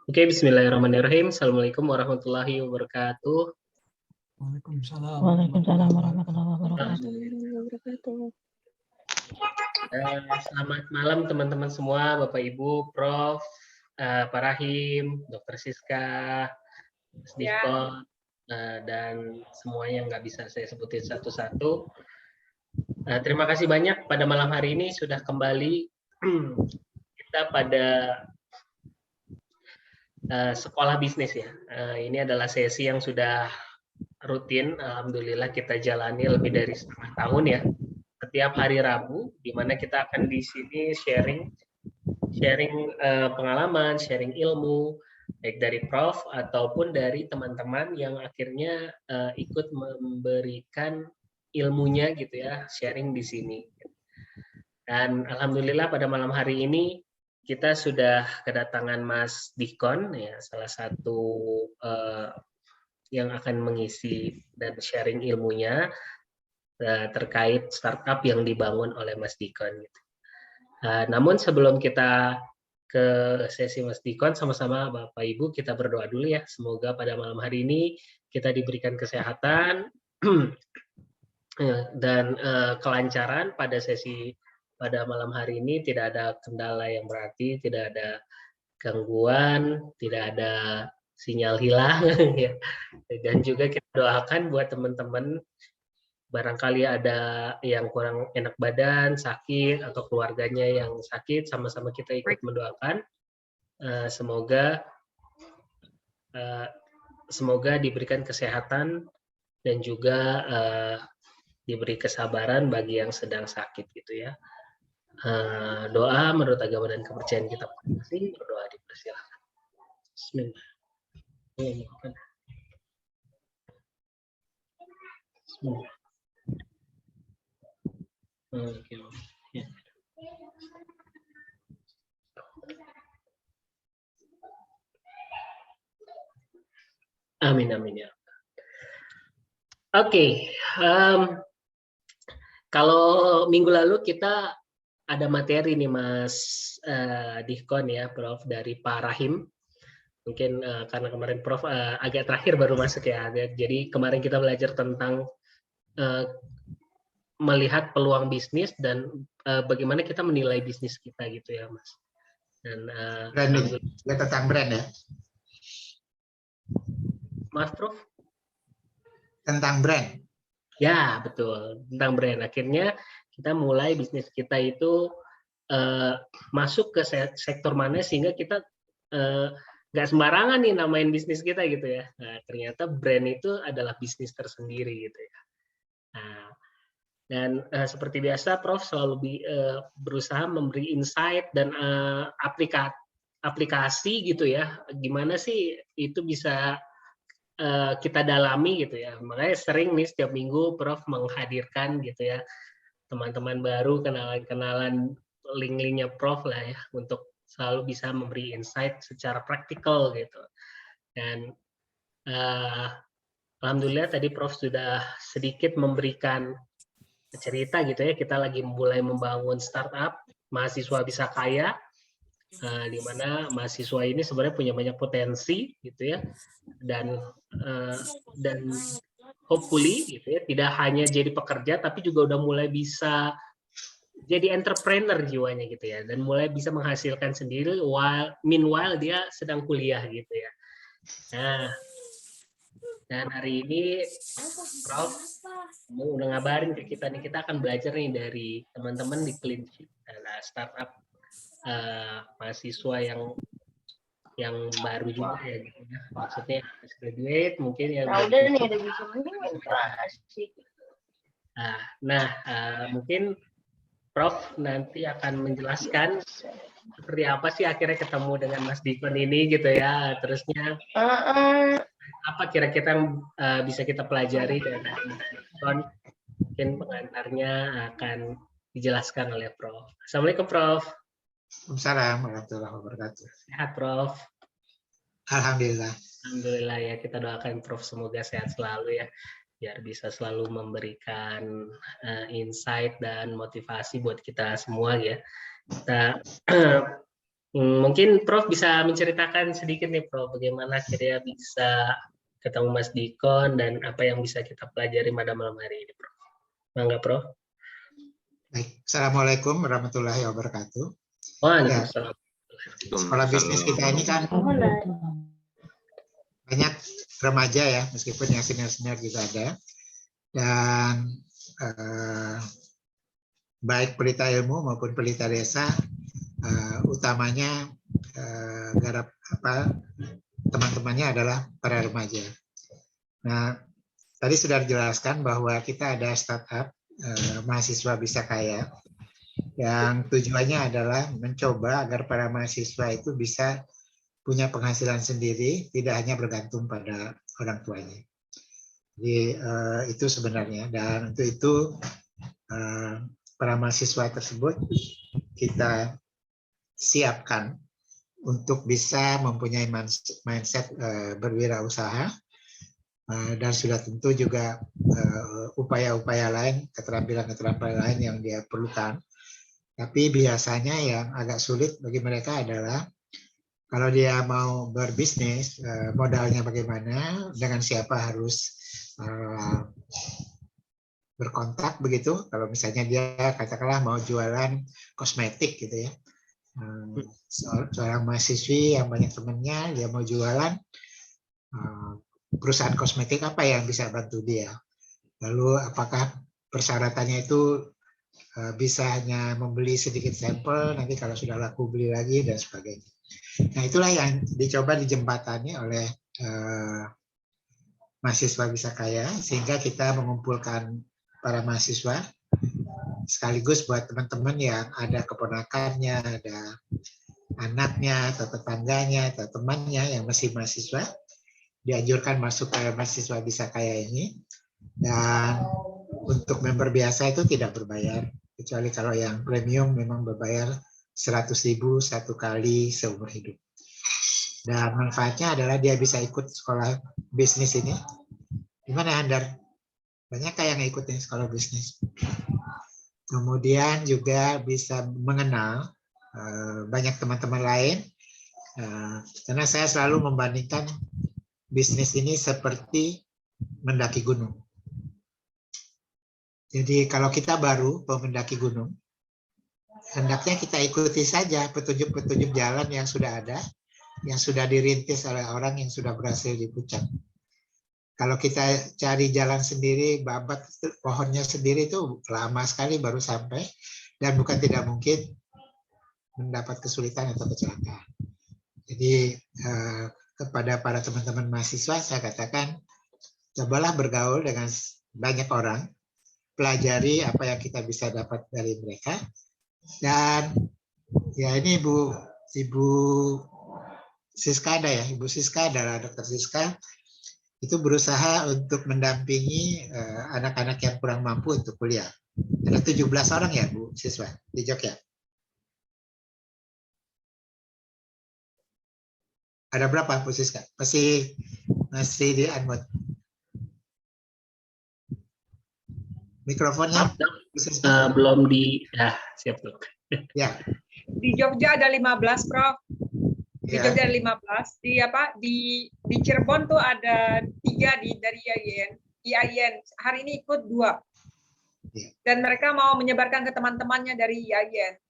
Oke, bismillahirrahmanirrahim. Assalamualaikum warahmatullahi wabarakatuh. Waalaikumsalam. Waalaikumsalam warahmatullahi wabarakatuh. Selamat malam teman-teman semua, Bapak Ibu, Prof, Pak Rahim, Dr. Siska, Mas Diko, dan semua yang nggak bisa saya sebutin satu-satu. Terima kasih banyak pada malam hari ini sudah kembali kita pada sekolah bisnis ya. Ini adalah sesi yang sudah rutin, alhamdulillah kita jalani lebih dari setengah tahun ya. Setiap hari Rabu, di mana kita akan di sini sharing pengalaman, sharing ilmu, baik dari Prof ataupun dari teman-teman yang akhirnya ikut memberikan ilmunya gitu ya, sharing di sini. Dan alhamdulillah pada malam hari ini kita sudah kedatangan Mas Dikon ya, salah satu yang akan mengisi dan sharing ilmunya terkait startup yang dibangun oleh Mas Dikon. Gitu. Namun sebelum kita ke sesi Mas Dikon, sama-sama Bapak Ibu kita berdoa dulu ya. Semoga pada malam hari ini kita diberikan kesehatan dan kelancaran pada sesi pada malam hari ini, tidak ada kendala yang berarti, tidak ada gangguan, tidak ada sinyal hilang ya. Dan juga kita doakan buat teman-teman barangkali ada yang kurang enak badan, sakit atau keluarganya yang sakit, sama-sama kita ikut mendoakan semoga diberikan kesehatan dan juga diberi kesabaran bagi yang sedang sakit gitu ya. Doa menurut agama dan kepercayaan kita masing-masing, berdoa dipersilakan. Bismillah. Bismillah. Ya. Amin amin ya. Oke, kalau minggu lalu kita ada materi nih Mas Dikon ya, Prof, dari Pak Rahim. Mungkin karena kemarin Prof agak terakhir baru masuk ya. Jadi kemarin kita belajar tentang melihat peluang bisnis dan bagaimana kita menilai bisnis kita gitu ya, Mas. Dan branding, ya tentang brand ya. Mas Prof? Tentang brand. Ya, betul. Tentang brand. Akhirnya kita mulai bisnis kita itu masuk ke sektor mana sehingga kita nggak sembarangan nih namain bisnis kita gitu ya. Nah, ternyata brand itu adalah bisnis tersendiri gitu ya. Nah, dan seperti biasa Prof selalu berusaha memberi insight dan aplikasi gitu ya. Gimana sih itu bisa kita dalami gitu ya. Makanya sering nih setiap minggu Prof menghadirkan gitu ya teman-teman baru, kenalan-kenalan link-linknya Prof lah ya untuk selalu bisa memberi insight secara praktikal gitu. Dan alhamdulillah tadi Prof sudah sedikit memberikan cerita gitu ya, kita lagi mulai membangun startup mahasiswa bisa kaya, di mana mahasiswa ini sebenarnya punya banyak potensi gitu ya, dan hopefully gitu ya, tidak hanya jadi pekerja tapi juga udah mulai bisa jadi entrepreneur jiwanya gitu ya, dan mulai bisa menghasilkan sendiri meanwhile dia sedang kuliah gitu ya. Nah, dan hari ini Prof udah ngabarin ke kita nih, kita akan belajar nih dari teman-teman di Cleanship, startup mahasiswa yang baru juga ya gitu ya. Maksudnya graduate mungkin ya. Nah, udah nih ada bisa Nah, mungkin Prof nanti akan menjelaskan seperti apa sih akhirnya ketemu dengan Mas Dikon ini gitu ya, terusnya apa kira-kira yang bisa kita pelajari dari Mas Dikon. Mungkin pengantarnya akan dijelaskan oleh Prof. Assalamualaikum Prof. Waalaikumsalam warahmatullahi wabarakatuh. Sehat Prof. Alhamdulillah. Alhamdulillah ya, kita doakan Prof semoga sehat selalu ya, biar bisa selalu memberikan insight dan motivasi buat kita semua ya. Kita Mungkin Prof bisa menceritakan sedikit nih Prof, bagaimana akhirnya bisa ketemu Mas Dikon dan apa yang bisa kita pelajari pada malam hari ini Prof. Mangga Prof. Baik. Assalamualaikum warahmatullahi wabarakatuh. Ya, Waalaikumsalam. sekolah bisnis kita ini kan banyak remaja ya, meskipun yang senior-senior juga ada. Dan baik pelita ilmu maupun pelita desa, utamanya teman-temannya adalah para remaja. Nah, tadi sudah dijelaskan bahwa kita ada startup mahasiswa bisa kaya yang tujuannya adalah mencoba agar para mahasiswa itu bisa punya penghasilan sendiri, tidak hanya bergantung pada orang tuanya. Jadi itu sebenarnya, dan untuk itu para mahasiswa tersebut kita siapkan untuk bisa mempunyai mindset berwirausaha, dan sudah tentu juga upaya-upaya lain, keterampilan-keterampilan lain yang dia perlukan. Tapi biasanya yang agak sulit bagi mereka adalah kalau dia mau berbisnis, modalnya bagaimana, dengan siapa harus berkontak begitu. Kalau misalnya dia katakanlah mau jualan kosmetik gitu ya, seorang mahasiswi yang banyak temannya, dia mau jualan perusahaan kosmetik apa yang bisa bantu dia. Lalu apakah persyaratannya itu bisa hanya membeli sedikit sampel, nanti kalau sudah laku beli lagi dan sebagainya. Nah, itulah yang dicoba dijembatani oleh mahasiswa bisa kaya, sehingga kita mengumpulkan para mahasiswa sekaligus buat teman-teman yang ada keponakannya, ada anaknya atau tetangganya atau temannya yang masih mahasiswa, dianjurkan masuk ke mahasiswa bisa kaya ini. Dan untuk member biasa itu tidak berbayar, kecuali kalau yang premium memang berbayar 100.000 satu kali seumur hidup. Dan manfaatnya adalah dia bisa ikut sekolah bisnis ini. Gimana Andar? Banyak yang ikutin sekolah bisnis. Kemudian juga bisa mengenal banyak teman-teman lain. Karena saya selalu membandingkan bisnis ini seperti mendaki gunung. Jadi kalau kita baru mau mendaki gunung, hendaknya kita ikuti saja petunjuk-petunjuk jalan yang sudah ada, yang sudah dirintis oleh orang yang sudah berhasil di puncak. Kalau kita cari jalan sendiri, babat pohonnya sendiri itu lama sekali baru sampai, dan bukan tidak mungkin mendapat kesulitan atau kecelakaan. Jadi kepada para teman-teman mahasiswa saya katakan, cobalah bergaul dengan banyak orang, pelajari apa yang kita bisa dapat dari mereka. Dan ya ini Ibu Siska ada ya, Ibu Siska adalah Dr. Siska, itu berusaha untuk mendampingi anak-anak yang kurang mampu untuk kuliah. Ada 17 orang ya Bu siswa di Jogja. Ada berapa Bu Siska? Masih di unmute. Mikrofonnya belum di siap dok. Ya. Di Jogja ada 15 Prof. Di Ya. Jogja ada 15. Di Cirebon tuh ada 3 dari IAIN. Hari ini ikut 2. Ya. Dan mereka mau menyebarkan ke teman-temannya dari IAIN.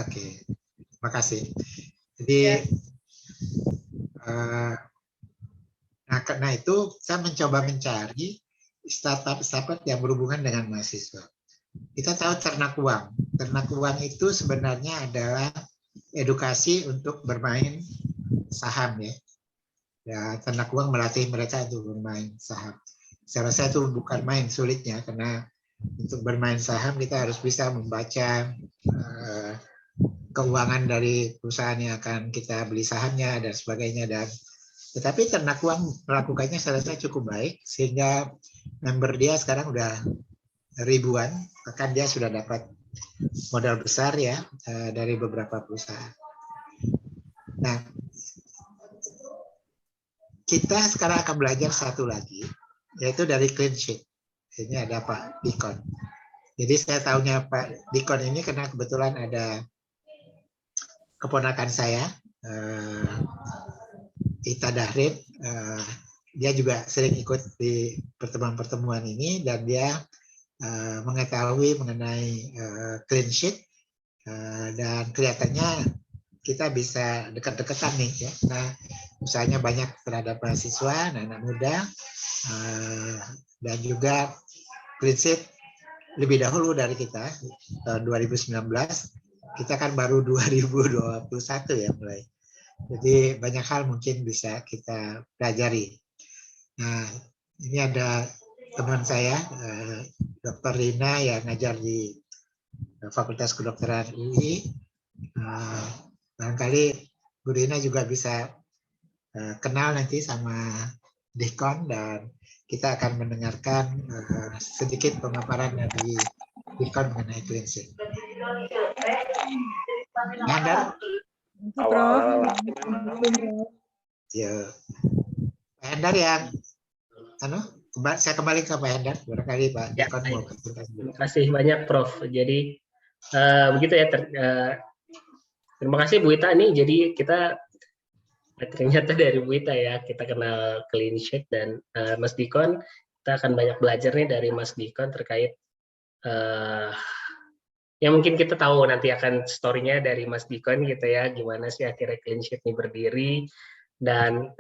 Oke. Terima kasih. Jadi Ya. Nah, karena itu saya mencoba mencari startup yang berhubungan dengan mahasiswa. Kita tahu ternak uang. Ternak uang itu sebenarnya adalah edukasi untuk bermain saham ya. Ya, ternak uang melatih mereka untuk bermain saham. Saya rasa itu bukan main sulitnya, karena untuk bermain saham kita harus bisa membaca keuangan dari perusahaan yang akan kita beli sahamnya dan sebagainya. Tetapi ternak uang melakukannya saya rasa cukup baik, sehingga member dia sekarang udah ribuan, bahkan dia sudah dapat modal besar ya dari beberapa perusahaan. Nah, kita sekarang akan belajar satu lagi, yaitu dari clean sheet. Ini ada Pak Dikon. Jadi saya tahunya Pak Dikon ini karena kebetulan ada keponakan saya, Ita Dahrin. Dia juga sering ikut di pertemuan-pertemuan ini dan dia mengetahui mengenai clean sheet dan kelihatannya kita bisa dekat-dekatan nih ya. Nah, usahanya banyak terhadap mahasiswa, anak-anak muda, dan juga clean sheet lebih dahulu dari kita tahun 2019. Kita kan baru 2021 ya mulai. Jadi banyak hal mungkin bisa kita pelajari. Nah, ini ada teman saya, Dr. Rina yang ngajar di Fakultas Kedokteran UI. Barangkali Bu Rina juga bisa kenal nanti sama Dikon dan kita akan mendengarkan sedikit pemaparan dari Dikon mengenai clean sheet. Hendar? Prof. Ya. Pak Hendar yang saya kembali ke Pak Hendar, barangkali Pak Dikon mau presentasi dulu. Terima kasih banyak Prof. Jadi begitu ya. Terima kasih Bu Ita nih. Jadi kita ternyata dari Bu Ita ya kita kenal clean sheet dan Mas Dikon. Kita akan banyak belajar nih dari Mas Dikon terkait yang mungkin kita tahu nanti akan story-nya dari Mas Dikon gitu ya. Gimana sih akhirnya clean sheet ini berdiri dan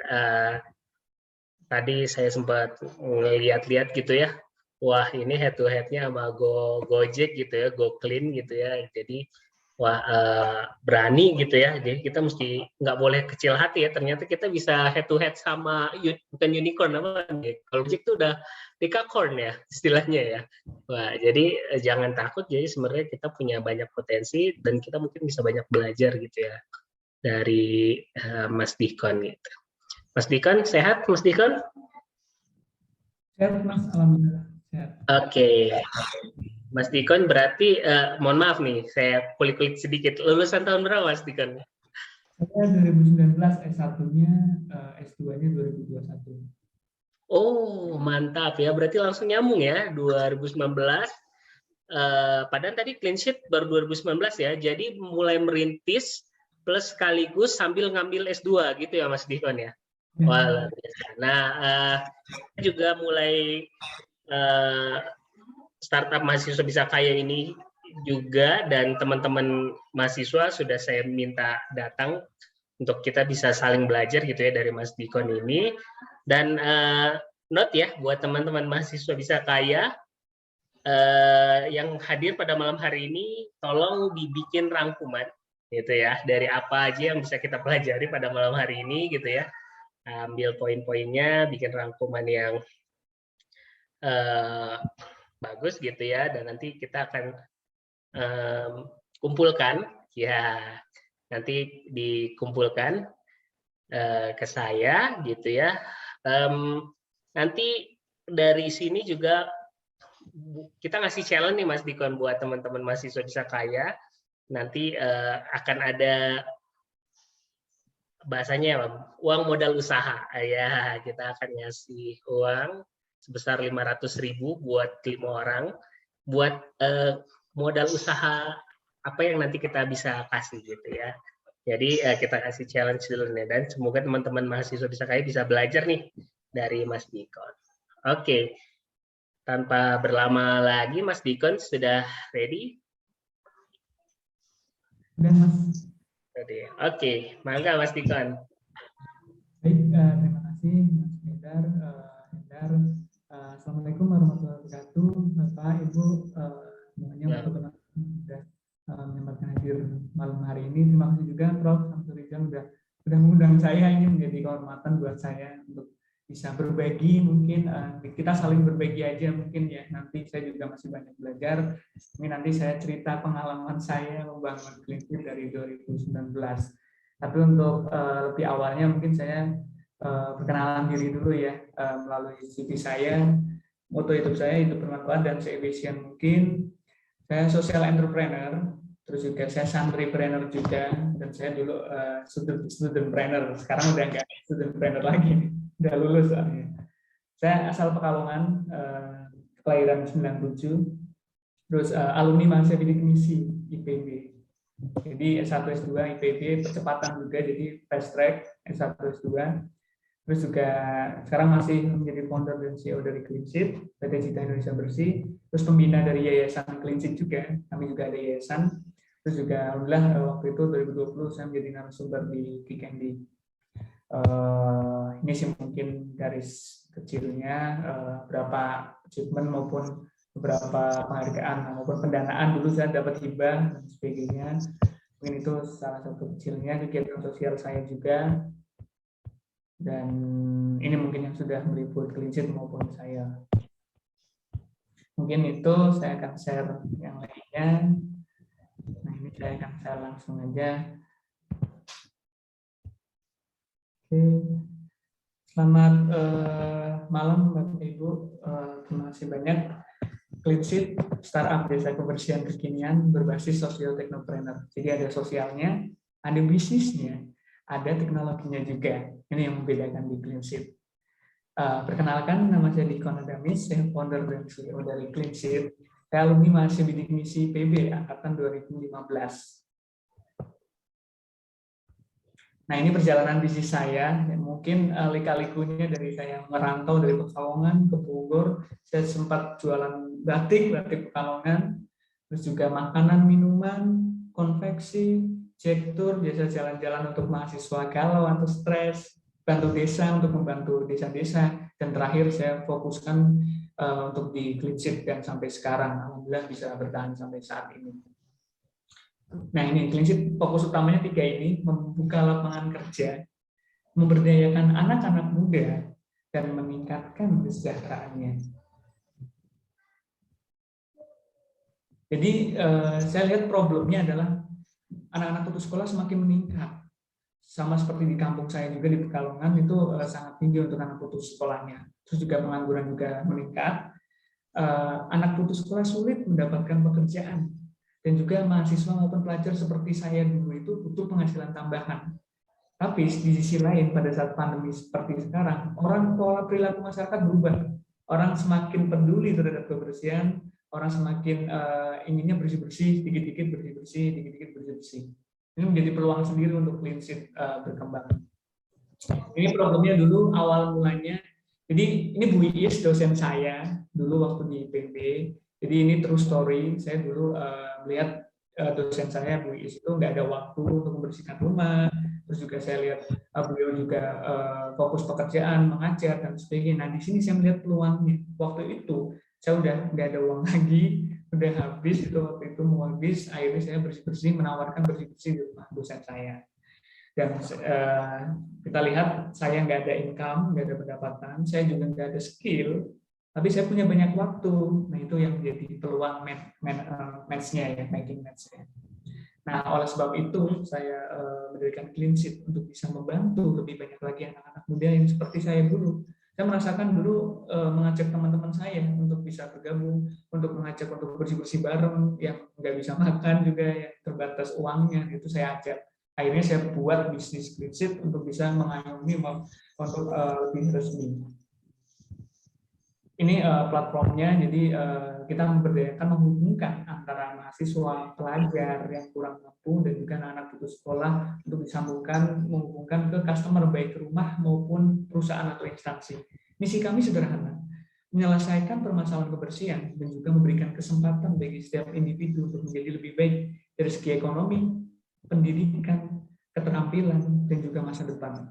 tadi saya sempat ngeliat-liat gitu ya, wah ini head to head-nya sama Gojek gitu ya, GoClean gitu ya, jadi wah berani gitu ya, jadi kita mesti nggak boleh kecil hati ya, ternyata kita bisa head to head sama, bukan unicorn apa, kalau Gojek itu udah dekakorn ya istilahnya ya, wah jadi jangan takut, jadi sebenarnya kita punya banyak potensi dan kita mungkin bisa banyak belajar gitu ya dari Mas Dikon gitu. Mas Dikon, sehat Mas Dikon? Sehat Mas, alhamdulillah. Sehat. Oke. Mas Dikon berarti, mohon maaf nih, saya kulik-kulik sedikit. Lulusan tahun berapa Mas Dikon? Saya 2019, S1-nya, S2-nya 2021. Oh, mantap ya. Berarti langsung nyambung ya, 2019. Padahal tadi clean sheet baru 2019 ya. Jadi mulai merintis plus sekaligus sambil ngambil S2 gitu ya Mas Dikon ya? Wah, nah, juga mulai startup mahasiswa bisa kaya ini juga dan teman-teman mahasiswa sudah saya minta datang untuk kita bisa saling belajar gitu ya dari Mas Dikon ini dan note ya buat teman-teman mahasiswa bisa kaya yang hadir pada malam hari ini tolong dibikin rangkuman gitu ya dari apa aja yang bisa kita pelajari pada malam hari ini gitu ya. Ambil poin-poinnya, bikin rangkuman yang bagus gitu ya, dan nanti kita akan kumpulkan ya, nanti dikumpulkan ke saya gitu ya. Nanti dari sini juga kita ngasih challenge nih Mas Dikon buat teman-teman mahasiswa bisa kaya. Nanti akan ada bahasanya uang modal usaha ya, kita akan ngasih uang sebesar 500.000 buat 5 orang buat modal usaha apa yang nanti kita bisa kasih gitu ya. Jadi kita kasih challenge dulu nih dan semoga teman-teman mahasiswa bisa kaya bisa belajar nih dari Mas Dikon. Oke. Tanpa berlama lagi Mas Dikon sudah ready? Sudah Mas. Oke, mangga Mas Dikon. Baik, terima kasih Mas Hendar. Assalamualaikum warahmatullahi wabarakatuh. Bapak, Ibu, semuanya sudah menyempatkan hadir malam hari ini. Terima kasih juga Prof. Samsul Rizal sudah mengundang saya, ini menjadi kehormatan buat saya untuk bisa berbagi, mungkin kita saling berbagi aja mungkin ya, nanti saya juga masih banyak belajar, ini nanti saya cerita pengalaman saya membangun clean sheet dari 2019, tapi untuk lebih awalnya mungkin saya perkenalan diri dulu ya, melalui CV saya, moto YouTube saya, hidup bermanfaat dan se-efisien mungkin, saya social entrepreneur, terus juga saya santripreneur juga, dan saya dulu studentpreneur, sekarang udah nggak studentpreneur lagi, udah lulus soalnya. Saya asal Pekalongan, kelahiran 97, terus alumni mahasiswa bidik misi IPB. Jadi S1 S2 IPB percepatan juga, jadi fast track S1 S2. Terus juga sekarang masih menjadi founder dan CEO dari Clean Sheet, PT Cita Indonesia Bersih, terus pembina dari Yayasan Clean Sheet juga, kami juga ada yayasan. Terus juga alhamdulillah waktu itu 2020 saya menjadi narasumber di Kikendi. Ini sih mungkin garis kecilnya, berapa achievement maupun beberapa penghargaan maupun pendanaan. Dulu saya dapat hibah dan sebagainya. Mungkin itu salah satu kecilnya kegiatan sosial saya juga. Dan ini mungkin yang sudah meliput Clean Sheet maupun saya. Mungkin itu saya akan share yang lainnya. Nah, ini saya akan share langsung aja. Oke. Selamat malam Bapak Ibu. Terima kasih banyak. Clean Sheet startup desa kebersihan kekinian berbasis sosio-teknopreneur. Jadi ada sosialnya, ada bisnisnya, ada teknologinya juga. Ini yang membedakan di Clean Sheet. Perkenalkan, nama saya Dikon Adamis, saya founder dan CEO dari Clean Sheet. Saya alumni mahasiswa bidik misi PB angkatan 2015. Nah, ini perjalanan bisnis saya. Mungkin lika-likunya dari saya merantau dari Pekalongan ke Bogor, saya sempat jualan batik Pekalongan, terus juga makanan, minuman, konveksi, cek tour, biasa jalan-jalan untuk mahasiswa galau atau stres, bantu desa untuk membantu desa-desa, dan terakhir saya fokuskan untuk di Clean Sheet dan sampai sekarang, alhamdulillah bisa bertahan sampai saat ini. Nah, ini Clean Sheet fokus utamanya 3 ini, membuka lapangan kerja, memberdayakan anak-anak muda, dan meningkatkan kesejahteraannya. Jadi saya lihat problemnya adalah anak-anak putus sekolah semakin meningkat. Sama seperti di kampung saya juga di Pekalongan itu sangat tinggi untuk anak putus sekolahnya. Terus juga pengangguran juga meningkat. Anak putus sekolah sulit mendapatkan pekerjaan. Dan juga mahasiswa maupun pelajar seperti saya dulu itu butuh penghasilan tambahan. Tapi di sisi lain pada saat pandemi seperti sekarang, pola perilaku masyarakat berubah. Orang semakin peduli terhadap kebersihan, orang semakin inginnya bersih-bersih, dikit-dikit bersih-bersih, dikit-dikit bersih-bersih. Ini menjadi peluang sendiri untuk Clean Sheet berkembang. Ini problemnya dulu awal mulanya. Jadi ini Bu Iis dosen saya dulu waktu di IPB. Jadi ini true story. Saya dulu melihat dosen saya Bu Iis itu nggak ada waktu untuk membersihkan rumah. Terus juga saya lihat beliau juga fokus pekerjaan, mengajar dan sebagainya. Nah di sini saya melihat peluangnya. Waktu itu saya udah nggak ada uang lagi, udah habis itu waktu itu mau habis. Akhirnya saya bersih-bersih, menawarkan bersih-bersih di rumah dosen saya. Dan kita lihat saya nggak ada income, nggak ada pendapatan, saya juga nggak ada skill, tapi saya punya banyak waktu. Nah itu yang menjadi peluang match-nya ya, making match-nya. Nah oleh sebab itu saya mendirikan Clean Sheet untuk bisa membantu lebih banyak lagi anak-anak muda yang seperti saya dulu. Saya merasakan dulu mengajak teman-teman saya untuk bisa bergabung, untuk mengajak untuk bersih-bersih bareng, yang nggak bisa makan juga, yang terbatas uangnya, itu saya ajak. Akhirnya saya buat bisnis Clean Sheet untuk bisa mengayomi untuk lebih resmi. Ini platformnya, jadi kita memberdayakan, menghubungkan antara mahasiswa, pelajar yang kurang mampu, dan juga anak-anak putus sekolah untuk menghubungkan ke customer, baik rumah maupun perusahaan atau instansi. Misi kami sederhana, menyelesaikan permasalahan kebersihan dan juga memberikan kesempatan bagi setiap individu untuk menjadi lebih baik dari segi ekonomi, pendidikan, keterampilan, dan juga masa depan.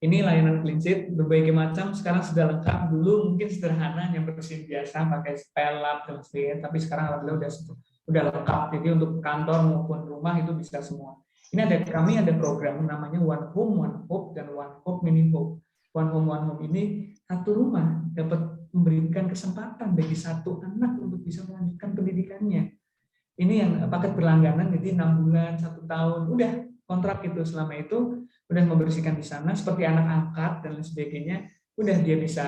Ini layanan Clean Sheet berbagai macam, sekarang sudah lengkap. Dulu mungkin sederhana, yang bersihin biasa, pakai pelap dan sebagainya, tapi sekarang alhamdulillah udah lengkap. Jadi untuk kantor maupun rumah itu bisa semua. Ini kami ada program namanya One Home, One Hope, dan One Hope Mini Hope. One Home, One Home ini satu rumah dapat memberikan kesempatan bagi satu anak untuk bisa melanjutkan pendidikannya. Ini yang paket berlangganan, jadi 6 bulan, 1 tahun, udah kontrak itu. Selama itu udah membersihkan di sana seperti anak angkat dan lain sebagainya, udah dia bisa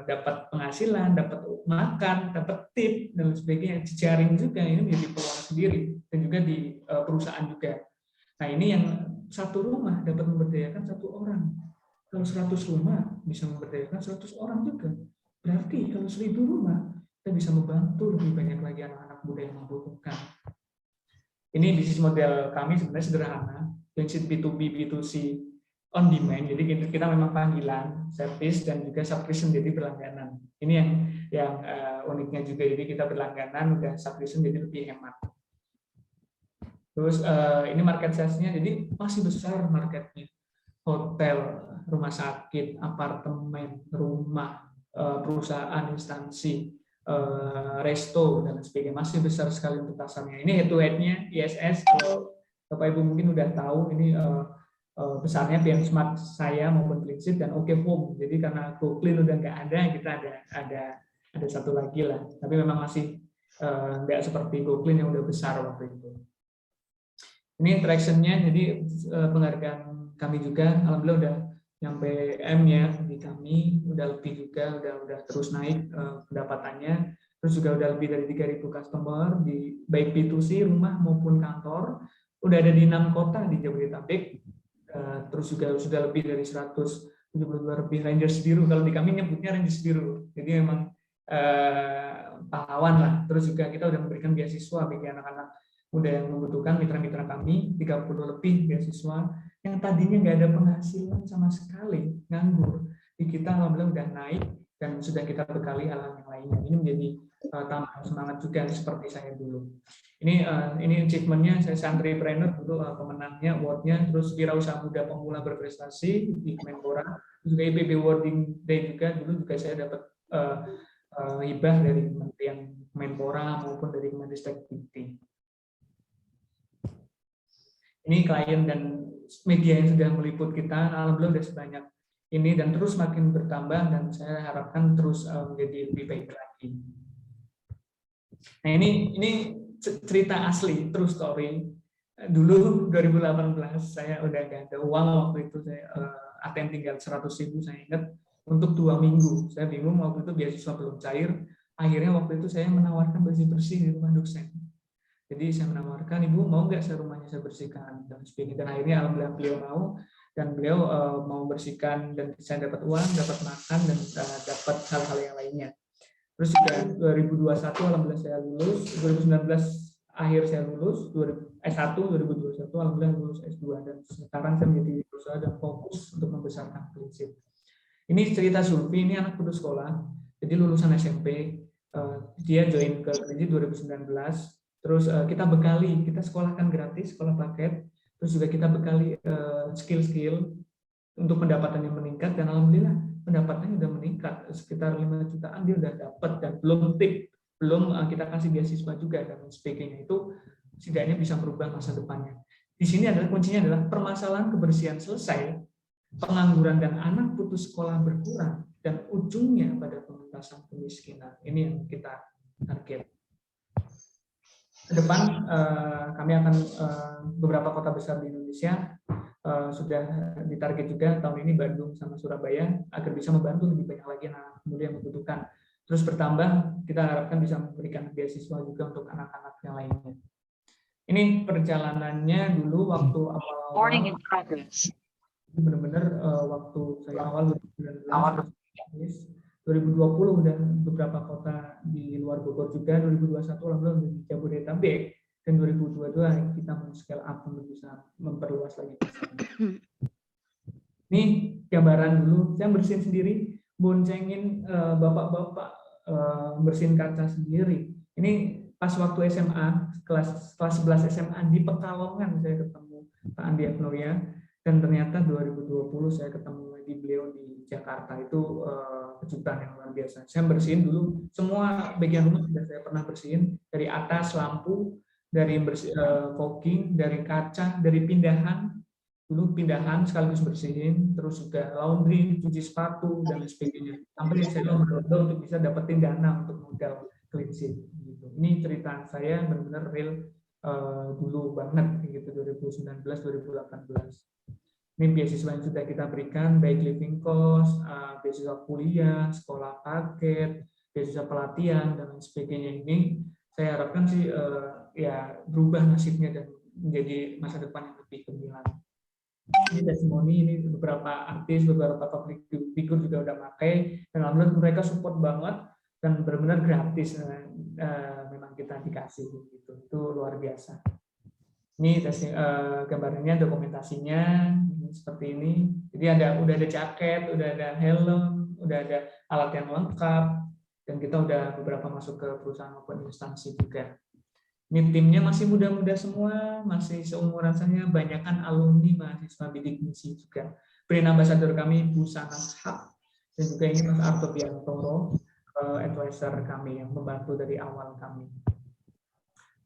dapat penghasilan, dapat makan, dapat tip dan lain sebagainya. Jejaring juga ini menjadi peluang sendiri, dan juga di perusahaan juga. Nah ini yang satu rumah dapat memberdayakan 1 orang. Kalau 100 rumah bisa memberdayakan 100 orang juga. Berarti kalau 1000 rumah kita bisa membantu lebih banyak lagi anak-anak muda yang membutuhkan. Ini bisnis model kami sebenarnya sederhana, prinsip B2B, B2C on demand. Jadi kita memang panggilan, service dan juga subscription jadi berlangganan. Ini yang uniknya juga. Jadi kita berlangganan udah subscription jadi lebih hemat. Terus ini market size-nya jadi masih besar marketnya. Hotel, rumah sakit, apartemen, rumah, perusahaan, instansi, resto dan sebagainya, masih besar sekali untuk pasarnya. Ini head to head-nya ISS, kalau Bapak Ibu mungkin udah tahu ini besarnya benchmark saya maupun Cleanseat dan OK Home. Jadi karena GoClean udah nggak ada, kita ada satu lagi lah. Tapi memang masih nggak seperti GoClean yang udah besar waktu itu. Ini traction-nya, jadi penghargaan kami juga, alhamdulillah udah nyampe M ya di kami, udah lebih juga, udah terus naik pendapatannya, terus juga udah lebih dari 3.000 customer di baik B2C rumah maupun kantor, udah ada di 6 kota di Jabodetabek, terus juga sudah lebih dari 172 lebih Rangers biru, kalau di kami nyebutnya Rangers biru, jadi memang pahlawan lah. Terus juga kita udah memberikan beasiswa bagi anak-anak muda yang membutuhkan, mitra-mitra kami 30 lebih beasiswa yang tadinya nggak ada penghasilan sama sekali, nganggur. Di kita alhamdulillah udah naik dan sudah kita bekali hal-hal yang lainnya. Ini menjadi tambahan semangat juga seperti saya dulu. Ini achievement-nya, saya entrepreneur dulu pemenangnya, award-nya, terus wirausaha muda pemula berprestasi di Kemenpora, juga IPB Awarding Day juga, dulu juga saya dapat hibah dari Kementerian Kemenpora maupun dari Kemendikbud Dikti. Ini klien dan media yang sudah meliput kita, alhamdulillah sudah sebanyak ini dan terus makin bertambah dan saya harapkan terus menjadi lebih baik lagi. Nah ini cerita asli, true story. Dulu 2018 saya udah gak ada uang waktu itu, saya ATM tinggal 100.000 saya ingat untuk 2 minggu. Saya bingung waktu itu beasiswa belum cair. Akhirnya waktu itu saya menawarkan bersih-bersih di rumah dosen. Jadi saya menawarkan, Ibu mau nggak rumahnya saya bersihkan dan sebagainya. Dan akhirnya alhamdulillah beliau mau dan beliau mau bersihkan dan saya dapat uang, dapat makan dan dapat hal-hal yang lainnya. Terus juga 2021 alhamdulillah saya lulus, 2019 akhir saya lulus, S1 2021 alhamdulillah lulus S2 dan sekarang saya menjadi berusaha dan fokus untuk membesarkan Cleanseat. Ini cerita Zulfi, ini anak putus sekolah, jadi lulusan SMP, dia join ke Cleanseat 2019. Terus kita bekali, kita sekolahkan gratis, sekolah paket, terus juga kita bekali skill-skill untuk pendapatan yang meningkat, dan alhamdulillah pendapatannya sudah meningkat, sekitar 5 jutaan dia udah dapat, dan belum tip, belum kita kasih beasiswa juga, dan sebagainya. Itu setidaknya bisa merubah masa depannya. Di sini adalah kuncinya adalah permasalahan kebersihan selesai, pengangguran dan anak putus sekolah berkurang, dan ujungnya pada pengentasan kemiskinan. Ini yang kita target. Ke depan kami akan beberapa kota besar di Indonesia sudah ditarget juga tahun ini, Bandung sama Surabaya, agar bisa membantu lebih banyak lagi anak muda yang membutuhkan. Terus bertambah, kita harapkan bisa memberikan beasiswa juga untuk anak-anak yang lainnya. Ini perjalanannya dulu waktu awal-awal, benar-benar waktu saya awal 2020 udah beberapa kota di luar Bogor juga, 2021 alhamdulillah di Jabodetabek, dan 2022 kita mau scale up untuk bisa memperluas lagi. Ini gambaran dulu, saya bersihin sendiri, boncengin bapak-bapak bersihin kaca sendiri. Ini pas waktu SMA, kelas 11 SMA di Pekalongan saya ketemu Pak Andi Agnoria, dan ternyata 2020 saya ketemu lagi beliau di Jakarta. Itu kejutan yang luar biasa. Saya bersihin dulu semua bagian rumah, sudah saya pernah bersihin, dari atas lampu, dari fogging, dari kaca, dari pindahan, dulu pindahan sekaligus bersihin, terus juga laundry, cuci sepatu dan sebagainya. Sampai saya mencoba untuk bisa dapetin dana untuk modal Cleanseat. Gitu. Ini cerita saya benar-benar real dulu banget, gitu 2019-2018. Ini beasiswa yang sudah kita berikan, baik living cost, beasiswa kuliah, sekolah paket, beasiswa pelatihan, dan lain sebagainya. Ini saya harapkan sih ya berubah nasibnya dan menjadi masa depan yang lebih gemilang. Ini testimoni, ini beberapa artis, beberapa public figure juga udah pakai, dan alhamdulillah mereka support banget dan benar-benar gratis. Memang kita dikasih gitu, itu luar biasa. Ini gambarnya, dokumentasinya ini seperti ini. Jadi udah ada jaket, udah ada helm, udah ada alat yang lengkap, dan kita udah beberapa masuk ke perusahaan maupun instansi juga. Ini timnya masih muda-muda semua, masih seumuran saya, banyakkan alumni mahasiswa bidik misi juga. Brand ambassador kami Bu Sanas Haq, dan juga ini Mas Arto Biantoro, advisor kami yang membantu dari awal kami.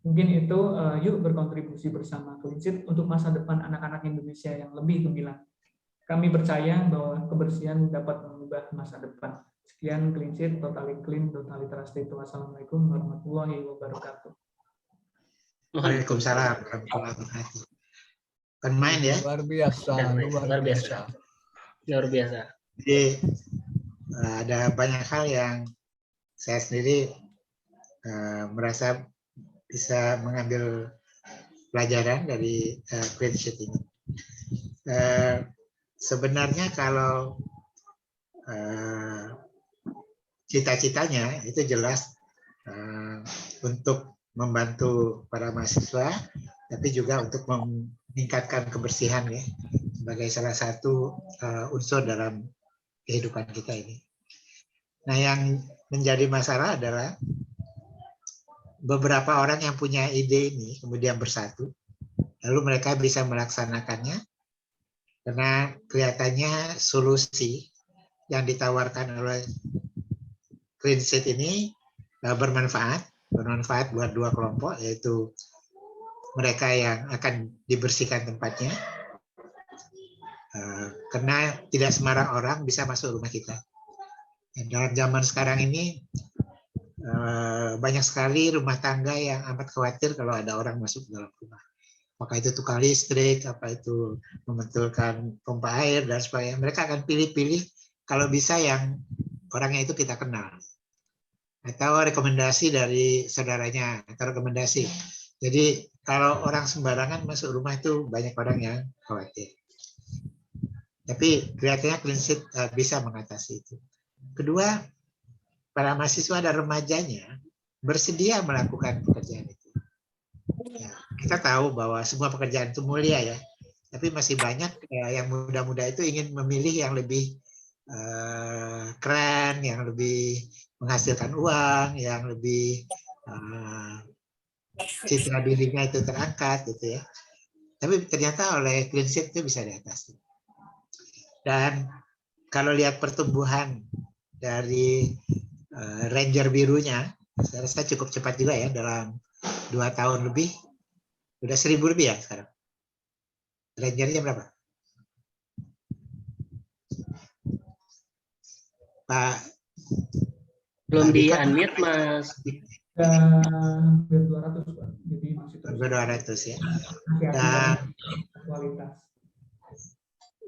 Mungkin itu, yuk berkontribusi bersama Cleanseat untuk masa depan anak-anak Indonesia yang lebih gemilang. Kami percaya bahwa kebersihan dapat mengubah masa depan. Sekian Cleanseat, totally clean, totally trusted. Wassalamualaikum warahmatullahi wabarakatuh. Waalaikumsalam warahmatullahi wabarakatuh. Kan main ya. Luar biasa, luar biasa. Luar biasa. Jadi ada banyak hal yang saya sendiri merasa bisa mengambil pelajaran dari Cleanseat ini. Sebenarnya kalau cita-citanya itu jelas untuk membantu para mahasiswa, tapi juga untuk meningkatkan kebersihan ya, sebagai salah satu unsur dalam kehidupan kita ini. Nah, yang menjadi masalah adalah beberapa orang yang punya ide ini kemudian bersatu, lalu mereka bisa melaksanakannya karena kelihatannya solusi yang ditawarkan oleh Cleanseat ini bermanfaat buat dua kelompok, yaitu mereka yang akan dibersihkan tempatnya, karena tidak sembarang orang bisa masuk rumah kita. Dalam zaman sekarang ini banyak sekali rumah tangga yang amat khawatir kalau ada orang masuk dalam rumah. Maka itu tukang listrik, apa itu membetulkan pompa air dan sebagainya. Mereka akan pilih-pilih kalau bisa yang orangnya itu kita kenal. Atau rekomendasi dari saudaranya, atau rekomendasi. Jadi kalau orang sembarangan masuk rumah itu banyak orang yang khawatir. Tapi kelihatannya Cleanseat bisa mengatasi itu. Kedua, para mahasiswa dan remajanya bersedia melakukan pekerjaan itu. Ya, kita tahu bahwa semua pekerjaan itu mulia ya, tapi masih banyak yang muda-muda itu ingin memilih yang lebih keren, yang lebih menghasilkan uang, yang lebih citra dirinya itu terangkat gitu ya. Tapi ternyata oleh Cleanseat itu bisa diatasi. Dan kalau lihat pertumbuhan dari Ranger birunya, saya rasa cukup cepat juga ya, dalam 2 tahun lebih, udah 1.000 lebih ya sekarang. Rangernya berapa? Pak Belum di-unmute, Mas. Hampir 200, Pak. Jadi masih terus. 200 ya. Dan Dan kualitas.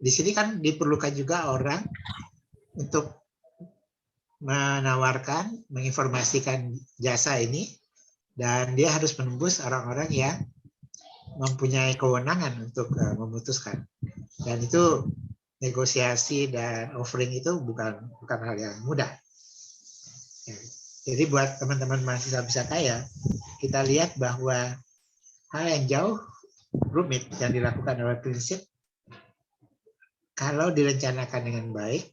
di sini kan diperlukan juga orang untuk menawarkan, menginformasikan jasa ini, dan dia harus menembus orang-orang yang mempunyai kewenangan untuk memutuskan. Dan itu negosiasi dan offering itu bukan hal yang mudah. Ya. Jadi buat teman-teman mahasiswa Bisa Kaya, kita lihat bahwa hal yang jauh rumit yang dilakukan oleh Cleanseat, kalau direncanakan dengan baik,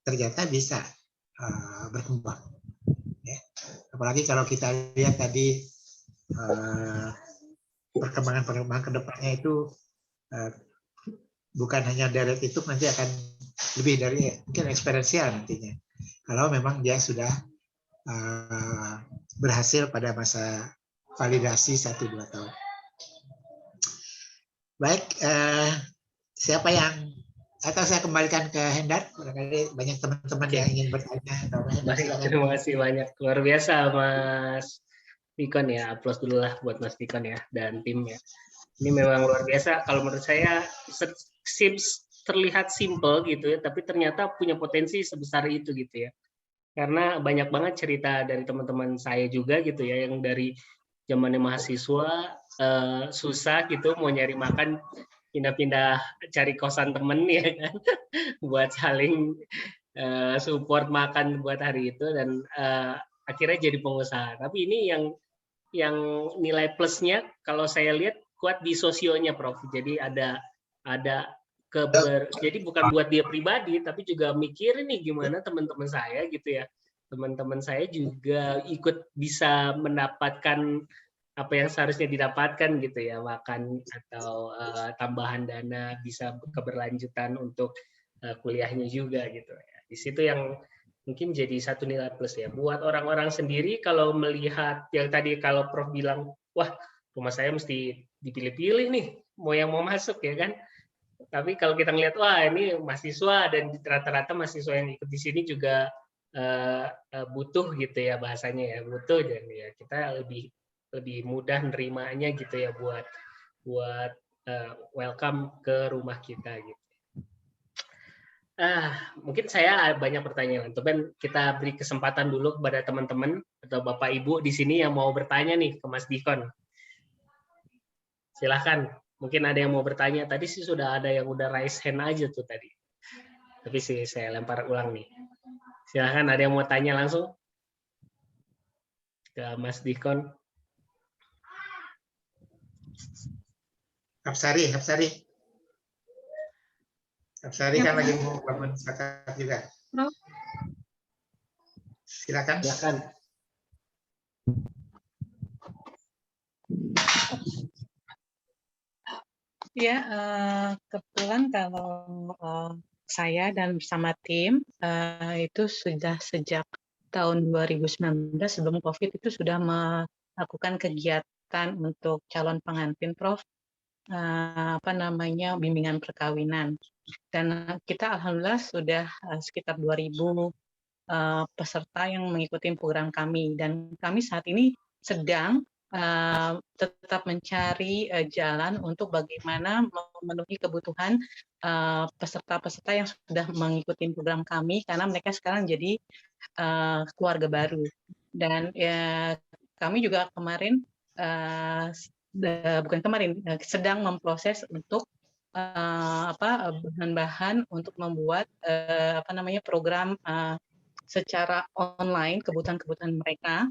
ternyata bisa berkembang. Ya. Apalagi kalau kita lihat tadi perkembangan ke depannya itu bukan hanya direct, itu nanti akan lebih dari mungkin eksponensial nantinya. Kalau memang dia sudah berhasil pada masa validasi 1-2 tahun. Baik, siapa yang, atau saya kembalikan ke Hendar, barangkali banyak teman-teman yang ingin bertanya. Baik, terima kasih banyak, luar biasa Mas Dikon ya, aplaus dulu lah buat Mas Dikon ya dan tim ya. Ini memang luar biasa, kalau menurut saya terlihat simple gitu ya, tapi ternyata punya potensi sebesar itu gitu ya. Karena banyak banget cerita dari teman-teman saya juga gitu ya, yang dari zamannya mahasiswa susah gitu, mau nyari makan pindah-pindah cari kosan temen ya kan, buat saling support makan buat hari itu, dan akhirnya jadi pengusaha. Tapi ini yang nilai plusnya kalau saya lihat kuat di sosionya, Prof. Jadi ada jadi bukan buat dia pribadi, tapi juga mikirin nih gimana teman-teman saya gitu ya. Teman-teman saya juga ikut bisa mendapatkan apa yang seharusnya didapatkan gitu ya, makan atau tambahan dana, bisa keberlanjutan untuk kuliahnya juga gitu ya. Di situ yang mungkin jadi satu nilai plus ya. Buat orang-orang sendiri kalau melihat yang tadi kalau Prof bilang, wah rumah saya mesti dipilih-pilih nih, mau yang mau masuk ya kan. Tapi kalau kita ngelihat, wah ini mahasiswa dan rata-rata mahasiswa yang ikut di sini juga butuh gitu ya bahasanya ya, butuh, dan ya kita lebih mudah nerimanya gitu ya buat welcome ke rumah kita gitu. Mungkin saya banyak pertanyaan, tapi kita beri kesempatan dulu kepada teman-teman atau Bapak Ibu di sini yang mau bertanya nih ke Mas Dikon. Silahkan. Mungkin ada yang mau bertanya. Tadi sih sudah ada yang udah raise hand aja tuh tadi. Tapi sih saya lempar ulang nih. Silahkan, ada yang mau tanya langsung ke Mas Dikon. Hapsari kan lagi mau bangun zakat juga. Silakan. Ya, kebetulan kalau saya dan bersama tim itu sudah sejak tahun 2019 sebelum COVID itu sudah melakukan kegiatan untuk calon pengantin, Prof. Bimbingan perkawinan. Dan kita alhamdulillah sudah sekitar 2.000 peserta yang mengikuti program kami, dan kami saat ini sedang tetap mencari jalan untuk bagaimana memenuhi kebutuhan peserta-peserta yang sudah mengikuti program kami, karena mereka sekarang jadi keluarga baru. Dan kami juga sedang memproses untuk bahan-bahan untuk membuat program secara online kebutuhan mereka.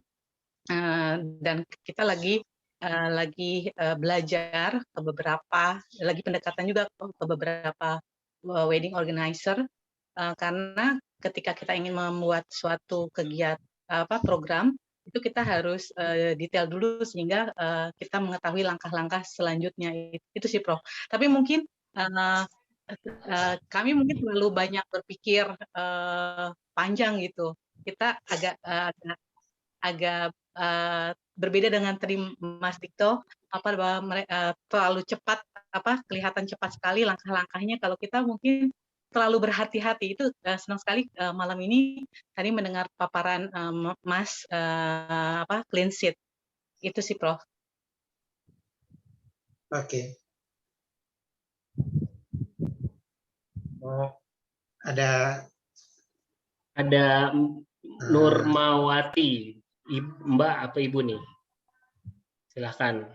Dan kita lagi belajar ke lagi pendekatan juga ke beberapa wedding organizer, karena ketika kita ingin membuat suatu kegiatan program itu kita harus detail dulu sehingga kita mengetahui langkah-langkah selanjutnya. Itu sih, Prof. Tapi mungkin kami mungkin terlalu banyak berpikir panjang gitu. Kita agak berbeda dengan tadi Mas Dikto, terlalu cepat, kelihatan cepat sekali langkah-langkahnya. Kalau kita mungkin terlalu berhati-hati. Itu senang sekali malam ini tadi mendengar paparan Mas clean sheet. Itu sih, Prof. Oke. Ada Nurmawati. Mbak apa Ibu nih? Silahkan.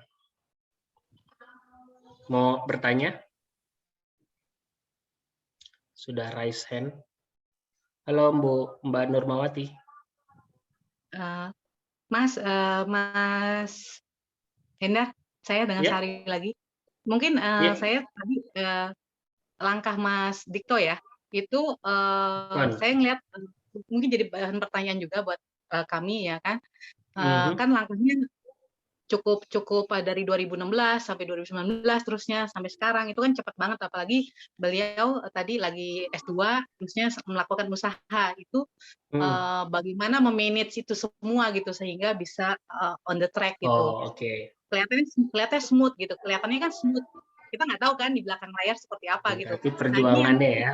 Mau bertanya? Sudah raise hand. Halo Mbak Nurmawati. Mas Hendar, saya dengan Sari lagi. Mungkin saya tadi langkah Mas Dikto ya, itu saya ngelihat mungkin jadi bahan pertanyaan juga buat kami ya kan. Kan langkahnya cukup dari 2016 sampai 2019 terusnya sampai sekarang itu kan cepat banget, apalagi beliau tadi lagi S2 terusnya melakukan usaha itu bagaimana memanage itu semua gitu sehingga bisa on the track gitu. Kelihatannya smooth gitu, kelihatannya kan smooth. Kita nggak tahu kan di belakang layar seperti apa gitu. Tapi perjuangannya ya.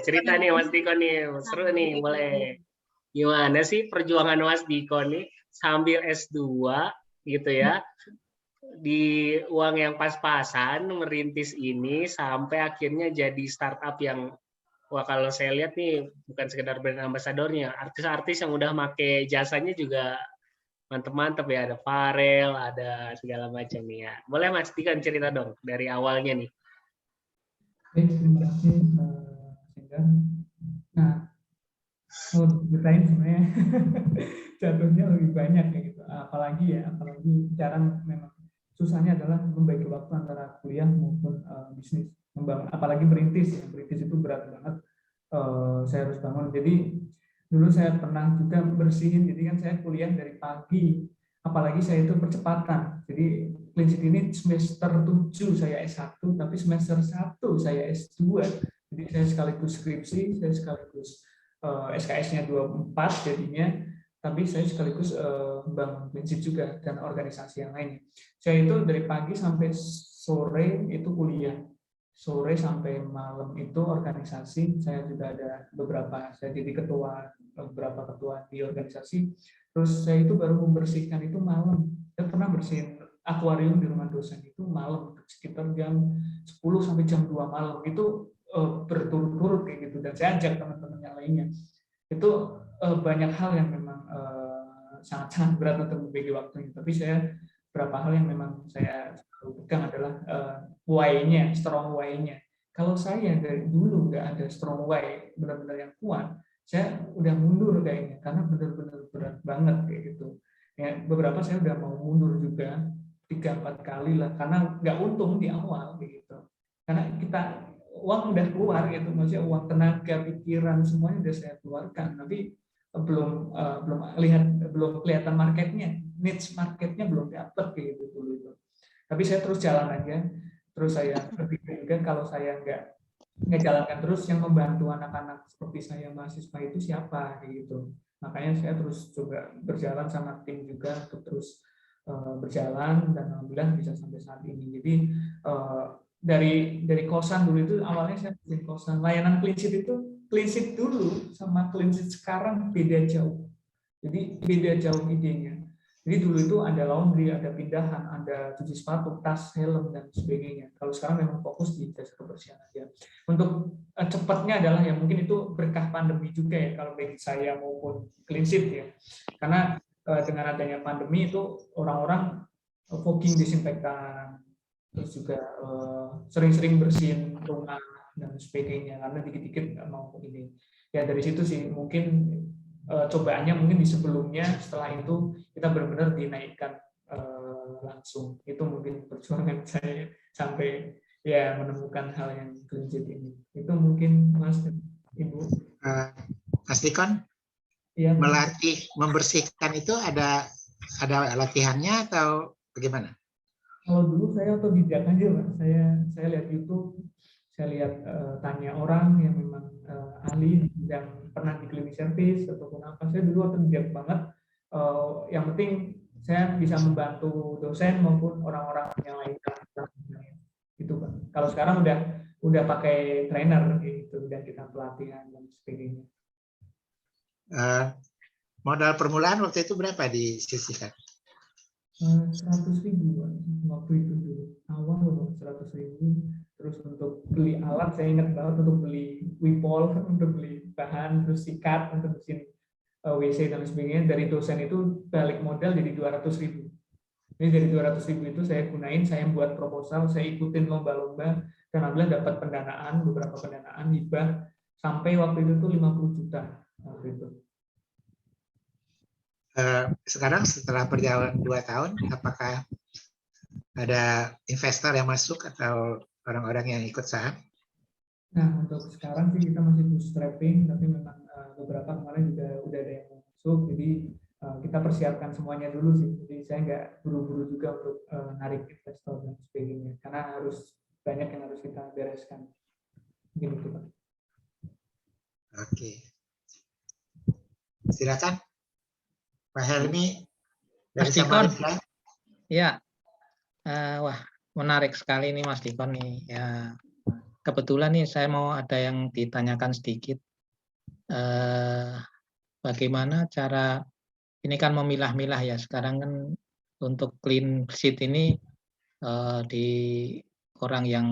Cerita nih Mas Diko nih, seru nih, boleh. Gimana sih perjuangan Mas Diko nih sambil S2 gitu ya, di uang yang pas-pasan merintis ini sampai akhirnya jadi startup yang kalau saya lihat nih bukan sekedar brand ambasadornya, artis-artis yang udah make jasanya juga mantep-mantep ya, ada Farel, ada segala macam nih ya. Boleh Mas Diko cerita dong dari awalnya nih. Terima kasih Sehingga. Nah, kalau ceritain sebenarnya jatuhnya lebih banyak kayak gitu. Apalagi bicara memang susahnya adalah membagi waktu antara kuliah maupun bisnis. Membangun, apalagi merintis, ya. Merintis itu berat banget. Saya harus bangun. Jadi dulu saya pernah juga bersihin, jadi kan saya kuliah dari pagi, apalagi saya itu percepatan. Jadi Clean Sheet ini semester 7 saya S1, tapi semester 1 saya S2. Jadi saya sekaligus skripsi, saya sekaligus SKS-nya 24 jadinya, tapi saya sekaligus bangun Clean Sheet juga dan organisasi yang lainnya. Saya itu dari pagi sampai sore itu kuliah, sore sampai malam itu organisasi. Saya juga ada beberapa, saya jadi beberapa ketua di organisasi. Terus saya itu baru membersihkan itu malam. Saya pernah bersihin akuarium di rumah dosen itu malam, sekitar jam 10 sampai jam 2 malam. Itu berturut-turut kayak gitu. Dan saya ajak teman-teman yang lainnya. Itu banyak hal yang memang sangat-sangat berat untuk membagi waktunya. Tapi saya beberapa hal yang memang saya pegang adalah why-nya, strong why-nya. Kalau saya dari dulu nggak ada strong why, benar-benar yang kuat, saya udah mundur kayaknya, karena benar-benar berat banget kayak gitu. Ya, beberapa saya udah mau mundur juga 3-4 kali lah, karena nggak untung di awal kayak gitu. Karena uang udah keluar gitu, maksudnya uang, tenaga, pikiran semuanya udah saya keluarkan, tapi belum kelihatan marketnya, niche marketnya belum dapat kayak gitu dulu itu. Tapi saya terus jalan aja, terus saya berpikir juga kalau saya nggak jalankan terus, yang membantu anak-anak seperti saya mahasiswa itu siapa kayak gitu. Makanya saya terus coba berjalan sama tim juga untuk terus berjalan, dan alhamdulillah bisa sampai saat ini. Jadi dari kosan dulu itu awalnya saya bikin kosan. Layanan Clean Sheet itu, Clean Sheet dulu sama Clean Sheet sekarang beda jauh. Jadi beda jauh idenya. Jadi dulu itu ada laundry, ada pindahan, ada cuci sepatu, tas, helm, dan sebagainya. Kalau sekarang memang fokus di jasa kebersihan aja. Untuk cepatnya adalah ya mungkin itu berkah pandemi juga ya kalau bagi saya maupun Clean Sheet ya. Karena dengan adanya pandemi itu orang-orang fogging disinfektan, terus juga sering-sering bersihin rumah dan sebagainya, karena dikit-dikit mau ini. Ya dari situ sih mungkin cobaannya mungkin di sebelumnya, setelah itu kita benar-benar dinaikkan langsung. Itu mungkin perjuangan saya sampai ya menemukan hal yang Clean Sheet ini. Itu mungkin Mas dan Ibu. Mas Dikon, ya, melatih membersihkan itu ada latihannya atau bagaimana? Kalau dulu saya otodidak aja, Pak. Saya lihat YouTube, saya lihat tanya orang yang memang ahli yang pernah di cleaning service ataupun apa. Saya dulu otodidak banget. Yang penting saya bisa membantu dosen maupun orang-orang yang lain. Itu, Pak. Kalau sekarang udah pakai trainer gitu, dan kita pelatihan dan sebagainya. Modal permulaan waktu itu berapa disisihkan? 100.000 waktu itu dulu, awal 100.000. Terus untuk beli alat saya ingat banget, untuk beli wipol, untuk beli bahan, terus sikat untuk mesin WC dan sebagainya, dari dosen itu balik modal jadi 200.000. Ini dari 200.000 itu saya gunain, saya buat proposal, saya ikutin lomba-lomba, dan alhamdulillah dapat pendanaan, beberapa pendanaan hibah sampai waktu itu tuh 50 juta waktu itu. Sekarang setelah berjalan 2 tahun, apakah ada investor yang masuk atau orang-orang yang ikut saham? Nah, untuk sekarang sih kita masih bootstrapping, tapi memang beberapa kemarin juga udah ada yang masuk, jadi kita persiapkan semuanya dulu sih. Jadi saya nggak buru-buru juga untuk narik investor dan sebagainya, karena harus banyak yang harus kita bereskan. Mungkin itu, Pak. Oke. Silakan. Pak Helmi dari Samarinda. Ya, wah menarik sekali nih Mas Dikon nih. Ya, kebetulan nih saya mau ada yang ditanyakan sedikit. Bagaimana cara ini kan memilah-milah ya. Sekarang kan untuk Clean Sheet ini di orang yang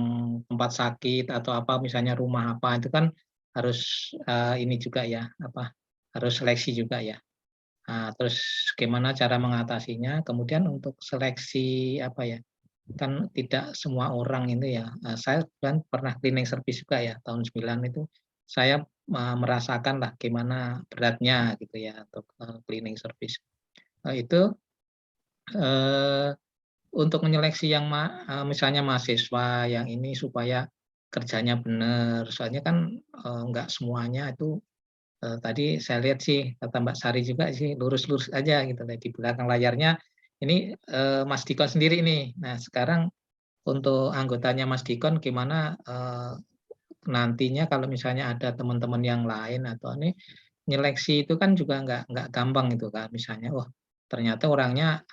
tempat sakit atau apa, misalnya rumah apa itu kan harus ini juga ya, harus seleksi juga ya. Nah, terus gimana cara mengatasinya? Kemudian untuk seleksi apa ya? Kan tidak semua orang itu ya. Saya kan pernah cleaning service juga ya, tahun 9 itu saya merasakan lah gimana beratnya gitu ya untuk cleaning service. Itu untuk menyeleksi yang misalnya mahasiswa yang ini supaya kerjanya benar. Soalnya kan nggak semuanya itu tadi saya lihat sih kata Mbak Sari juga sih lurus-lurus aja gitu. Di belakang layarnya ini Mas Dikon sendiri nih. Nah sekarang untuk anggotanya Mas Dikon gimana nantinya kalau misalnya ada teman-teman yang lain atau ini nyeleksi itu kan juga nggak gampang gitu kan. Misalnya, wah ternyata orangnya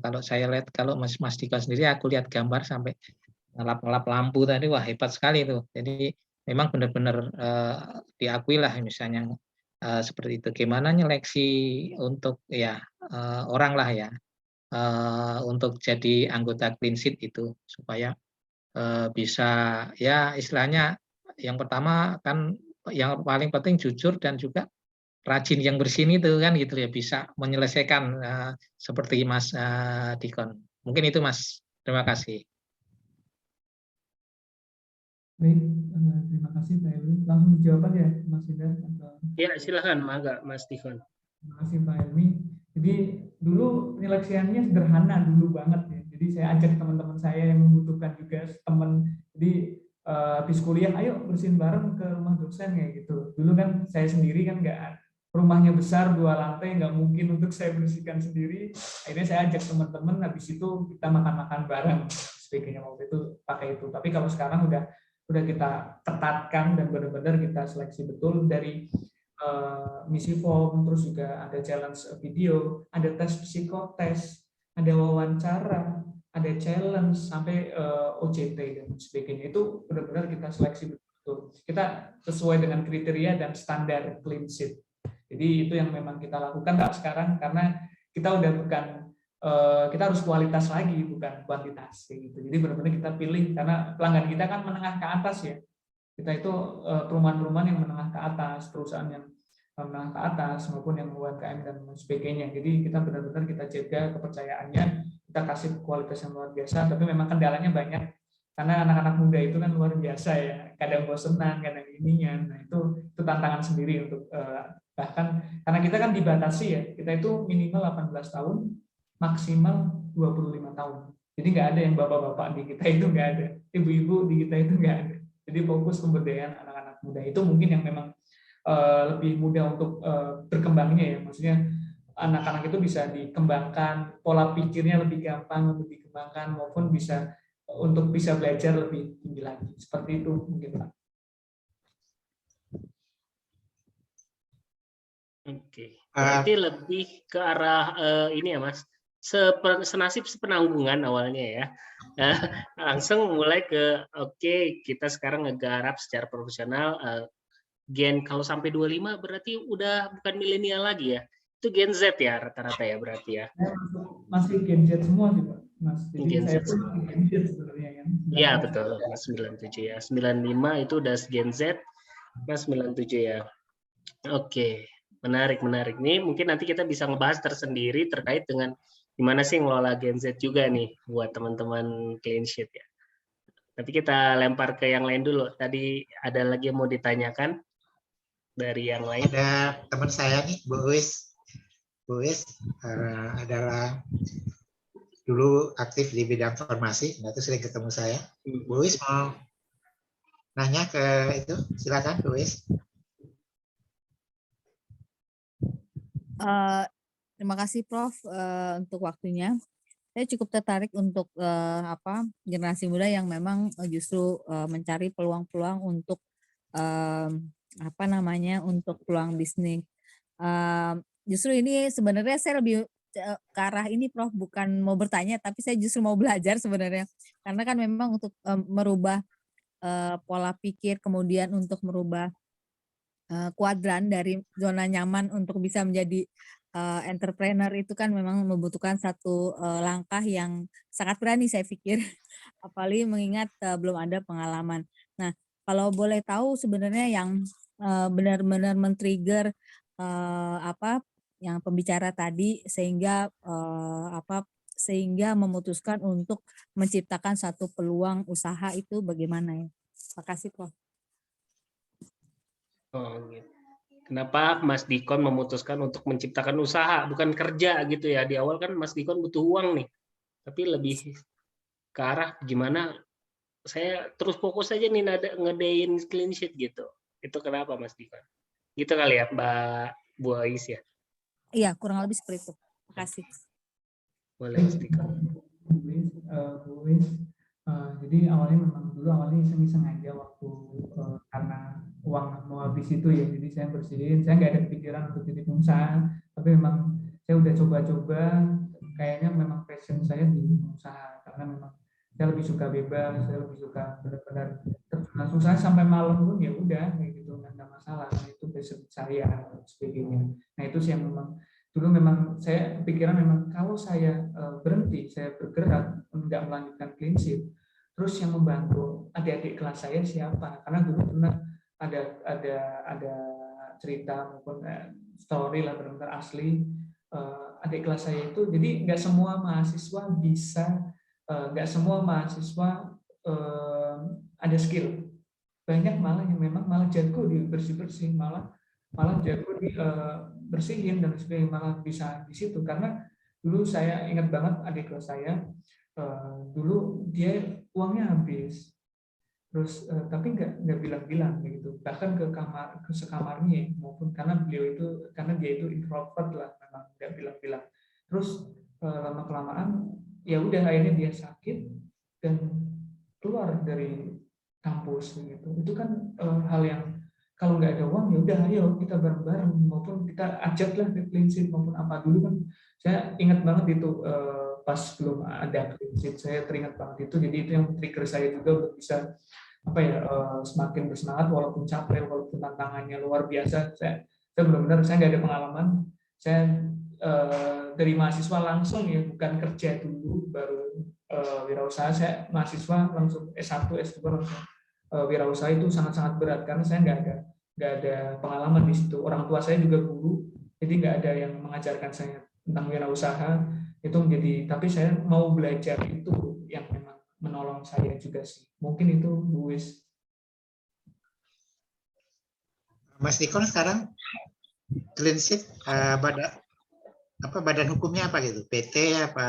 kalau saya lihat kalau Mas Dikon sendiri aku lihat gambar sampai ngelap-ngelap lampu tadi, wah hebat sekali itu. Jadi memang benar-benar diakui lah misalnya seperti itu. Gimana nyeleksi untuk ya orang lah ya untuk jadi anggota Clean Sheet itu supaya bisa ya istilahnya yang pertama kan yang paling penting jujur dan juga rajin yang bersih itu kan gitu ya bisa menyelesaikan seperti Mas Dikon. Mungkin itu Mas. Terima kasih. Baik, terima kasih Pak Elmi. Langsung dijawab ya Mas Indra. Ya silakan Mas Dikon. Terima kasih Pak Elmi. Jadi dulu penyeleksiannya sederhana dulu banget ya. Jadi saya ajak teman-teman saya yang membutuhkan juga teman. Jadi habis kuliah, ayo bersihin bareng ke rumah dosen kayak gitu. Dulu kan saya sendiri kan nggak, rumahnya besar 2 lantai, nggak mungkin untuk saya bersihkan sendiri. Akhirnya saya ajak teman-teman, habis itu kita makan-makan bareng sebagainya waktu itu pakai itu. Tapi kalau sekarang udah kita ketatkan dan benar-benar kita seleksi betul dari misi form, terus juga ada challenge video, ada tes psikotes, ada wawancara, ada challenge sampai OJT dan sebagainya. Itu benar-benar kita seleksi betul. Kita sesuai dengan kriteria dan standar Clean Sheet. Jadi itu yang memang kita lakukan sekarang karena kita udah bukan kita harus kualitas lagi bukan kuantitas gitu. Jadi benar-benar kita pilih karena pelanggan kita kan menengah ke atas ya. Kita itu perumahan-perumahan yang menengah ke atas, perusahaan yang menengah ke atas maupun yang UMKM dan sebagainya. Jadi kita benar-benar kita jaga kepercayaannya, kita kasih kualitas yang luar biasa. Tapi memang kendalanya banyak karena anak-anak muda itu kan luar biasa ya. Kadang bosenan, kadang ininya. Nah itu tantangan sendiri untuk bahkan karena kita kan dibatasi ya. Kita itu minimal 18 tahun, maksimal 25 tahun. Jadi nggak ada yang bapak-bapak di kita itu nggak ada. Ibu-ibu di kita itu nggak ada. Jadi fokus pemberdayaan anak-anak muda itu mungkin yang memang lebih mudah untuk berkembangnya ya. Maksudnya anak-anak itu bisa dikembangkan, pola pikirnya lebih gampang untuk dikembangkan maupun bisa untuk bisa belajar lebih tinggi lagi. Seperti itu mungkin Pak. Oke. Berarti lebih ke arah ini ya Mas. Senasib sepenanggungan awalnya ya. Langsung mulai ke oke, kita sekarang ngegarap secara profesional gen kalau sampai 25 berarti udah bukan milenial lagi ya. Itu gen Z ya rata-rata ya berarti ya. Masih gen Z semua sih Pak. Mas. Jadi gen saya Z pun gen Z sebenarnya kan. Iya betul, Mas 97 ya. 95 itu udah gen Z, Mas 97 ya. Oke, menarik. Nih mungkin nanti kita bisa ngebahas tersendiri terkait dengan gimana sih ngelola gen Z juga nih buat teman-teman Clean Sheet ya. Tapi kita lempar ke yang lain dulu. Tadi ada lagi yang mau ditanyakan dari yang lain? Ada teman saya nih, Bu Uis. Bu Uis adalah dulu aktif di bidang farmasi, nah itu sering ketemu saya. Bu Uis mau nanya ke itu, silakan Bu Uis. Terima kasih Prof untuk waktunya. Saya cukup tertarik untuk generasi muda yang memang justru mencari peluang-peluang untuk untuk peluang bisnis. Justru ini sebenarnya saya lebih ke arah ini Prof, bukan mau bertanya tapi saya justru mau belajar sebenarnya karena kan memang untuk merubah pola pikir kemudian untuk merubah kuadran dari zona nyaman untuk bisa menjadi entrepreneur itu kan memang membutuhkan satu langkah yang sangat berani saya pikir apalagi mengingat belum ada pengalaman. Nah kalau boleh tahu sebenarnya yang benar-benar men-trigger yang pembicara tadi sehingga sehingga memutuskan untuk menciptakan satu peluang usaha itu bagaimana ya? Terima kasih Prof. Oh, gitu. Kenapa Mas Dikon memutuskan untuk menciptakan usaha bukan kerja gitu ya? Di awal kan Mas Dikon butuh uang nih. tapi lebih ke arah gimana saya terus fokus aja nih ngedein clean sheet gitu. Itu kenapa Mas Dikon? Gitu kali ya Mbak Bu Ais ya? Iya, kurang lebih seperti itu. Terima kasih. Boleh Mas Dikon. Jadi awalnya iseng-iseng aja waktu karena uang mau habis itu ya, jadi saya bersihin, saya nggak ada pikiran untuk jadi pengusaha, tapi memang saya udah coba-coba, kayaknya memang passion saya di pengusaha, karena memang saya lebih suka bebas, saya lebih suka benar-benar langsung saya sampai malam pun ya udah kayak gitu, nggak ada masalah. Nah, itu passion saya dan sebagainya. Nah itu sih yang memang dulu memang saya pikiran memang kalau saya berhenti, saya bergerak nggak melanjutkan clean sheet, terus yang membantu adik-adik kelas saya siapa? Karena dulu pernah ada cerita maupun story lah benar-benar asli, adik kelas saya itu, jadi nggak semua mahasiswa bisa, nggak semua mahasiswa ada skill. Banyak malah yang memang malah jago di bersih-bersih, malah jago di bersihin dan sebagainya, malah bisa di situ. Karena dulu saya ingat banget adik kelas saya, dulu dia uangnya habis, terus tapi nggak bilang-bilang begitu, bahkan ke sekamarnya maupun karena dia itu introvert lah, memang nggak bilang-bilang. Terus lama kelamaan ya udah akhirnya dia sakit dan keluar dari kampus gitu. Itu kan hal yang kalau nggak ada uang ya udah ayo kita bareng-bareng, maupun kita ajaklah ke clean sheet maupun apa. Dulu kan saya ingat banget itu pas belum ada clean sheet, saya teringat banget itu. Jadi itu yang trigger saya juga untuk bisa semakin bersemangat walaupun capek, walaupun tantangannya luar biasa. Saya benar-benar saya nggak ada pengalaman. Saya dari mahasiswa langsung ya, bukan kerja dulu baru wirausaha. Saya mahasiswa langsung S1, S2 langsung wirausaha. Itu sangat-sangat berat karena saya nggak ada pengalaman di situ. Orang tua saya juga guru, jadi nggak ada yang mengajarkan saya tentang wirausaha itu tapi saya mau belajar, itu yang memang menolong saya juga sih. Mungkin itu Luis. Mas Dikon sekarang clean sheet badan hukumnya apa gitu? PT apa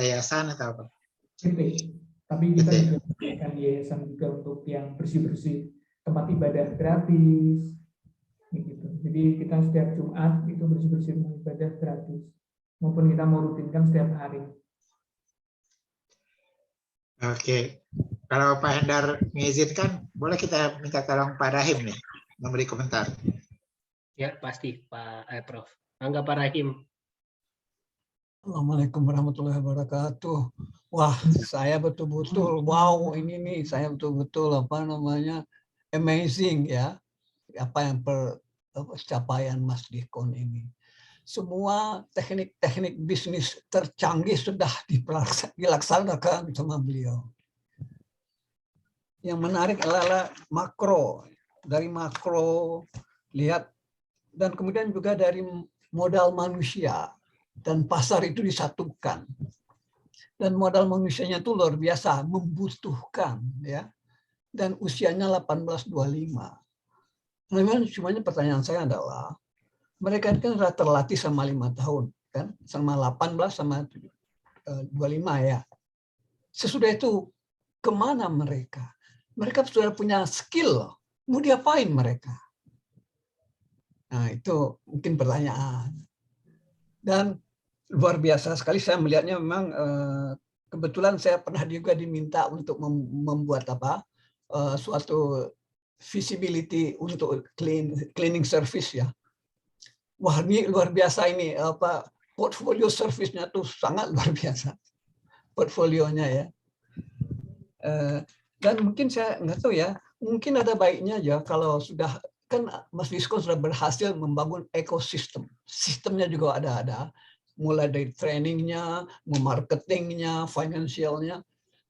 yayasan atau apa? PT. Tapi kita juga memberikan yayasan juga untuk yang bersih-bersih tempat ibadah gratis. Gitu. Jadi kita setiap Jumat itu bersih-bersih tempat ibadah gratis. Maupun kita mau rutinkan setiap hari. Oke. Kalau Pak Hendar mengizinkan, boleh kita minta tolong Pak Rahim nih memberi komentar. Ya pasti Prof. Angga Pak Rahim. Assalamualaikum warahmatullahi wabarakatuh. Wah, saya betul-betul wow, ini nih saya betul-betul amazing ya, apa yang capaian Mas Dikon ini. Semua teknik-teknik bisnis tercanggih sudah dilaksanakan sama beliau. Yang menarik adalah makro, dari makro lihat, dan kemudian juga dari modal manusia dan pasar itu disatukan. Dan modal manusianya itu luar biasa, membutuhkan ya. Dan usianya 18-25. Memang cumanya pertanyaan saya adalah, mereka kan sudah terlatih sama 5 tahun, kan? Sama 18 sama 25 ya. Sesudah itu kemana mereka? Mereka sudah punya skill, mau diapain mereka? Nah itu mungkin pertanyaan. Dan luar biasa sekali saya melihatnya, memang kebetulan saya pernah juga diminta untuk membuat suatu visibility untuk cleaning service ya. Wah ini luar biasa ini, portfolio service-nya tuh sangat luar biasa portfolionya ya. Dan mungkin saya nggak tahu ya, mungkin ada baiknya ya kalau sudah, kan Mas Dikon sudah berhasil membangun ekosistem, sistemnya juga ada, mulai dari trainingnya, marketingnya, finansialnya,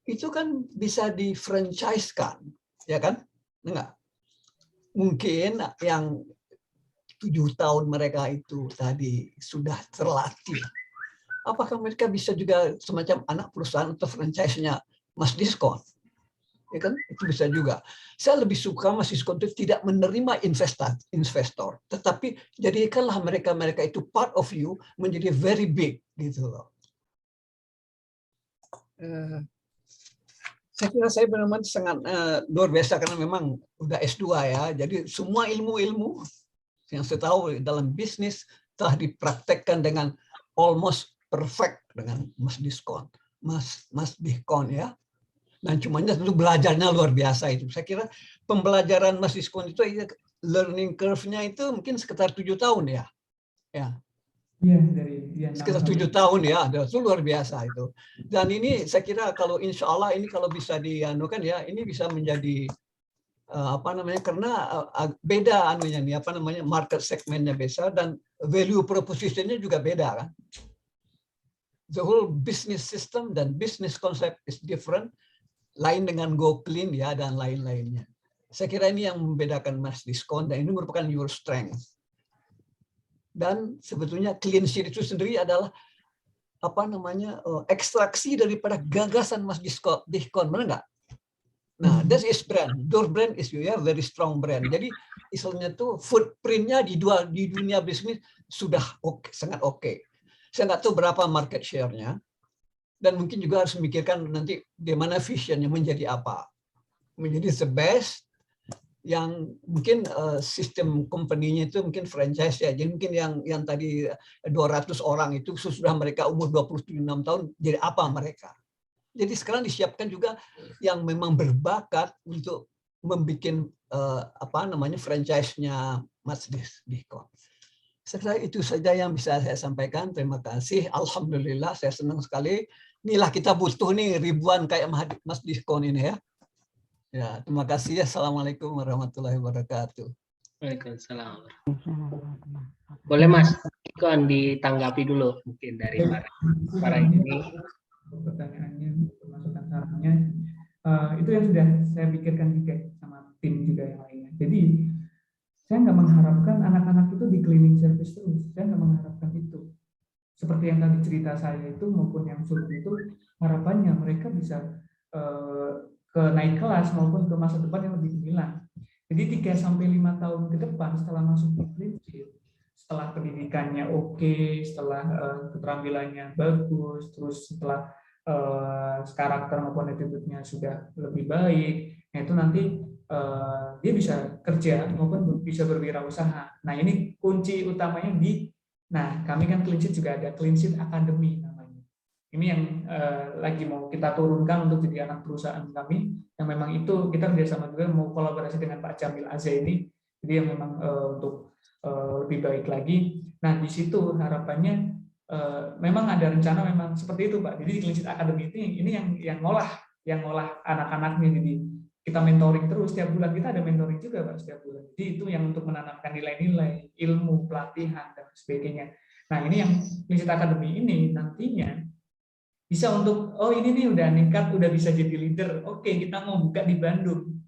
itu kan bisa di-franchise-kan, ya kan? Enggak. Mungkin yang 7 tahun mereka itu tadi sudah terlatih. Apakah mereka bisa juga semacam anak perusahaan atau franchise-nya Mas Dikon? Ya kan? Itu bisa juga. Saya lebih suka Mas Dikon itu tidak menerima investor, tetapi jadikanlah mereka itu part of you, menjadi very big gitu loh. Saya kira saya benar-benar sangat luar biasa karena memang udah S2 ya. Jadi semua ilmu-ilmu yang saya tahu dalam bisnis telah dipraktekkan dengan almost perfect dengan Mas Diskon, Mas Diskon ya. Dan cumanya tentu belajarnya luar biasa itu. Saya kira pembelajaran Mas Diskon itu learning curve-nya itu mungkin sekitar 7 tahun ya. Ya. Iya, sekitar 7 tahun ya, itu luar biasa itu. Dan ini saya kira kalau insya Allah ini kalau bisa dianukan ya, ini bisa menjadi karena beda anunya nih market segmennya besar dan value propositionnya juga beda kan. The whole business system dan business concept is different, lain dengan Go Clean ya dan lain-lainnya. Saya kira ini yang membedakan Mas Diskon dan ini merupakan your strength. Dan sebetulnya clean sheet itu sendiri adalah ekstraksi daripada gagasan Mas Diskon, benar nggak? Nah, that is brand. Your brand is very strong brand. Jadi istilahnya tuh footprintnya di dunia bisnis sudah sangat oke. Saya nggak tahu berapa market share-nya dan mungkin juga harus memikirkan nanti di mana vision-nya menjadi apa, menjadi the best. Yang mungkin sistem company-nya itu mungkin franchise ya. Jadi mungkin yang tadi 200 orang itu sudah mereka umur 27 tahun, jadi apa mereka? Jadi sekarang disiapkan juga yang memang berbakat untuk membuat franchise-nya Mas Diskon. Saya itu saja yang bisa saya sampaikan. Terima kasih. Alhamdulillah saya senang sekali. Inilah kita butuh nih ribuan kayak Mas Diskon ini ya. Ya, terima kasih. Assalamualaikum warahmatullahi wabarakatuh. Waalaikumsalam. Boleh Mas Diskon ditanggapi dulu mungkin dari para ini. Pertanyaannya, masukan sarannya, itu yang sudah saya pikirkan juga sama tim juga yang lainnya. Jadi saya nggak mengharapkan anak-anak itu di cleaning service terus. Saya nggak mengharapkan itu. Seperti yang tadi cerita saya itu maupun yang sulit itu, harapannya mereka bisa ke naik kelas maupun ke masa depan yang lebih gemilang. Jadi 3-5 tahun ke depan setelah masuk di clean sheet, setelah pendidikannya oke, setelah keterampilannya bagus, terus setelah karakter maupun attitude-nya sudah lebih baik, nah itu nanti dia bisa kerja maupun bisa berwirausaha. Nah ini kunci utamanya kami kan clean sheet juga ada clean sheet academy namanya. Ini yang lagi mau kita turunkan untuk jadi anak perusahaan kami, yang memang itu kita kerjasama juga mau kolaborasi dengan Pak Jamil Azza ini, jadi yang memang untuk lebih baik lagi. Nah di situ harapannya memang ada rencana memang seperti itu Pak. Jadi Clean Sheet Academy ini yang ngolah anak-anaknya. Jadi kita mentoring terus setiap bulan, kita ada mentoring juga Pak setiap bulan. Jadi itu yang untuk menanamkan nilai-nilai, ilmu, pelatihan dan sebagainya. Nah ini yang Clean Sheet Academy ini nantinya bisa untuk ini nih udah meningkat, udah bisa jadi leader. Oke, kita mau buka di Bandung.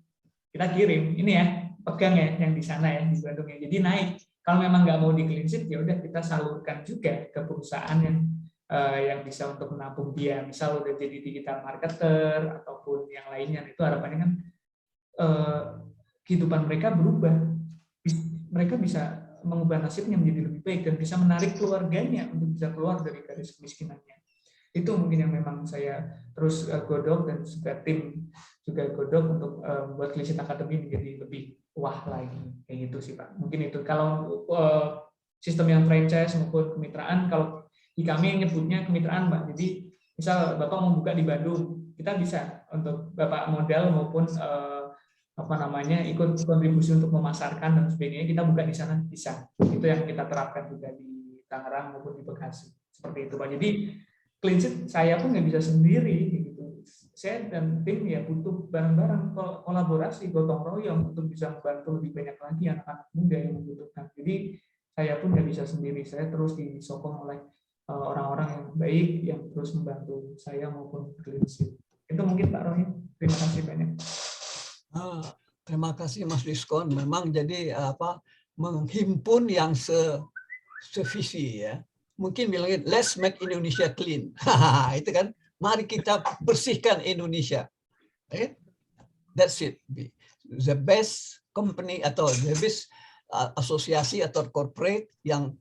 Kita kirim ini ya, pegang ya yang di sana ya di Bandung ya. Jadi naik. Kalau memang nggak mau di clean sheet ya udah kita salurkan juga ke perusahaan yang bisa untuk menampung dia. Misal udah jadi digital marketer ataupun yang lainnya. Itu harapannya kan kehidupan mereka berubah. Mereka bisa mengubah nasibnya menjadi lebih baik dan bisa menarik keluarganya untuk bisa keluar dari garis kemiskinannya. Itu mungkin yang memang saya terus godok dan juga tim juga godok untuk buat Clean Sheet Academy menjadi lebih wah lagi kayak gitu sih Pak. Mungkin itu kalau sistem yang franchise maupun kemitraan, kalau di kami nyebutnya kemitraan Pak. Jadi misal Bapak mau buka di Bandung, kita bisa untuk Bapak modal maupun ikut kontribusi untuk memasarkan dan sebagainya, kita buka di sana bisa. Itu yang kita terapkan juga di Tangerang maupun di Bekasi. Seperti itu Pak. Jadi clean sheet saya pun nggak bisa sendiri gitu. Saya dan tim ya butuh bareng-bareng kolaborasi, gotong royong untuk bisa membantu lebih banyak lagi anak-anak muda yang membutuhkan. Jadi saya pun nggak bisa sendiri. Saya terus disokong oleh orang-orang yang baik yang terus membantu saya maupun clean sheet. Itu mungkin Pak Rohim. Terima kasih banyak. Terima kasih Mas Diskon. Memang jadi menghimpun yang sevisi ya. Mungkin bilangin let's make Indonesia clean. Itu kan, mari kita bersihkan Indonesia. That's it. The best company atau the best asosiasi atau corporate yang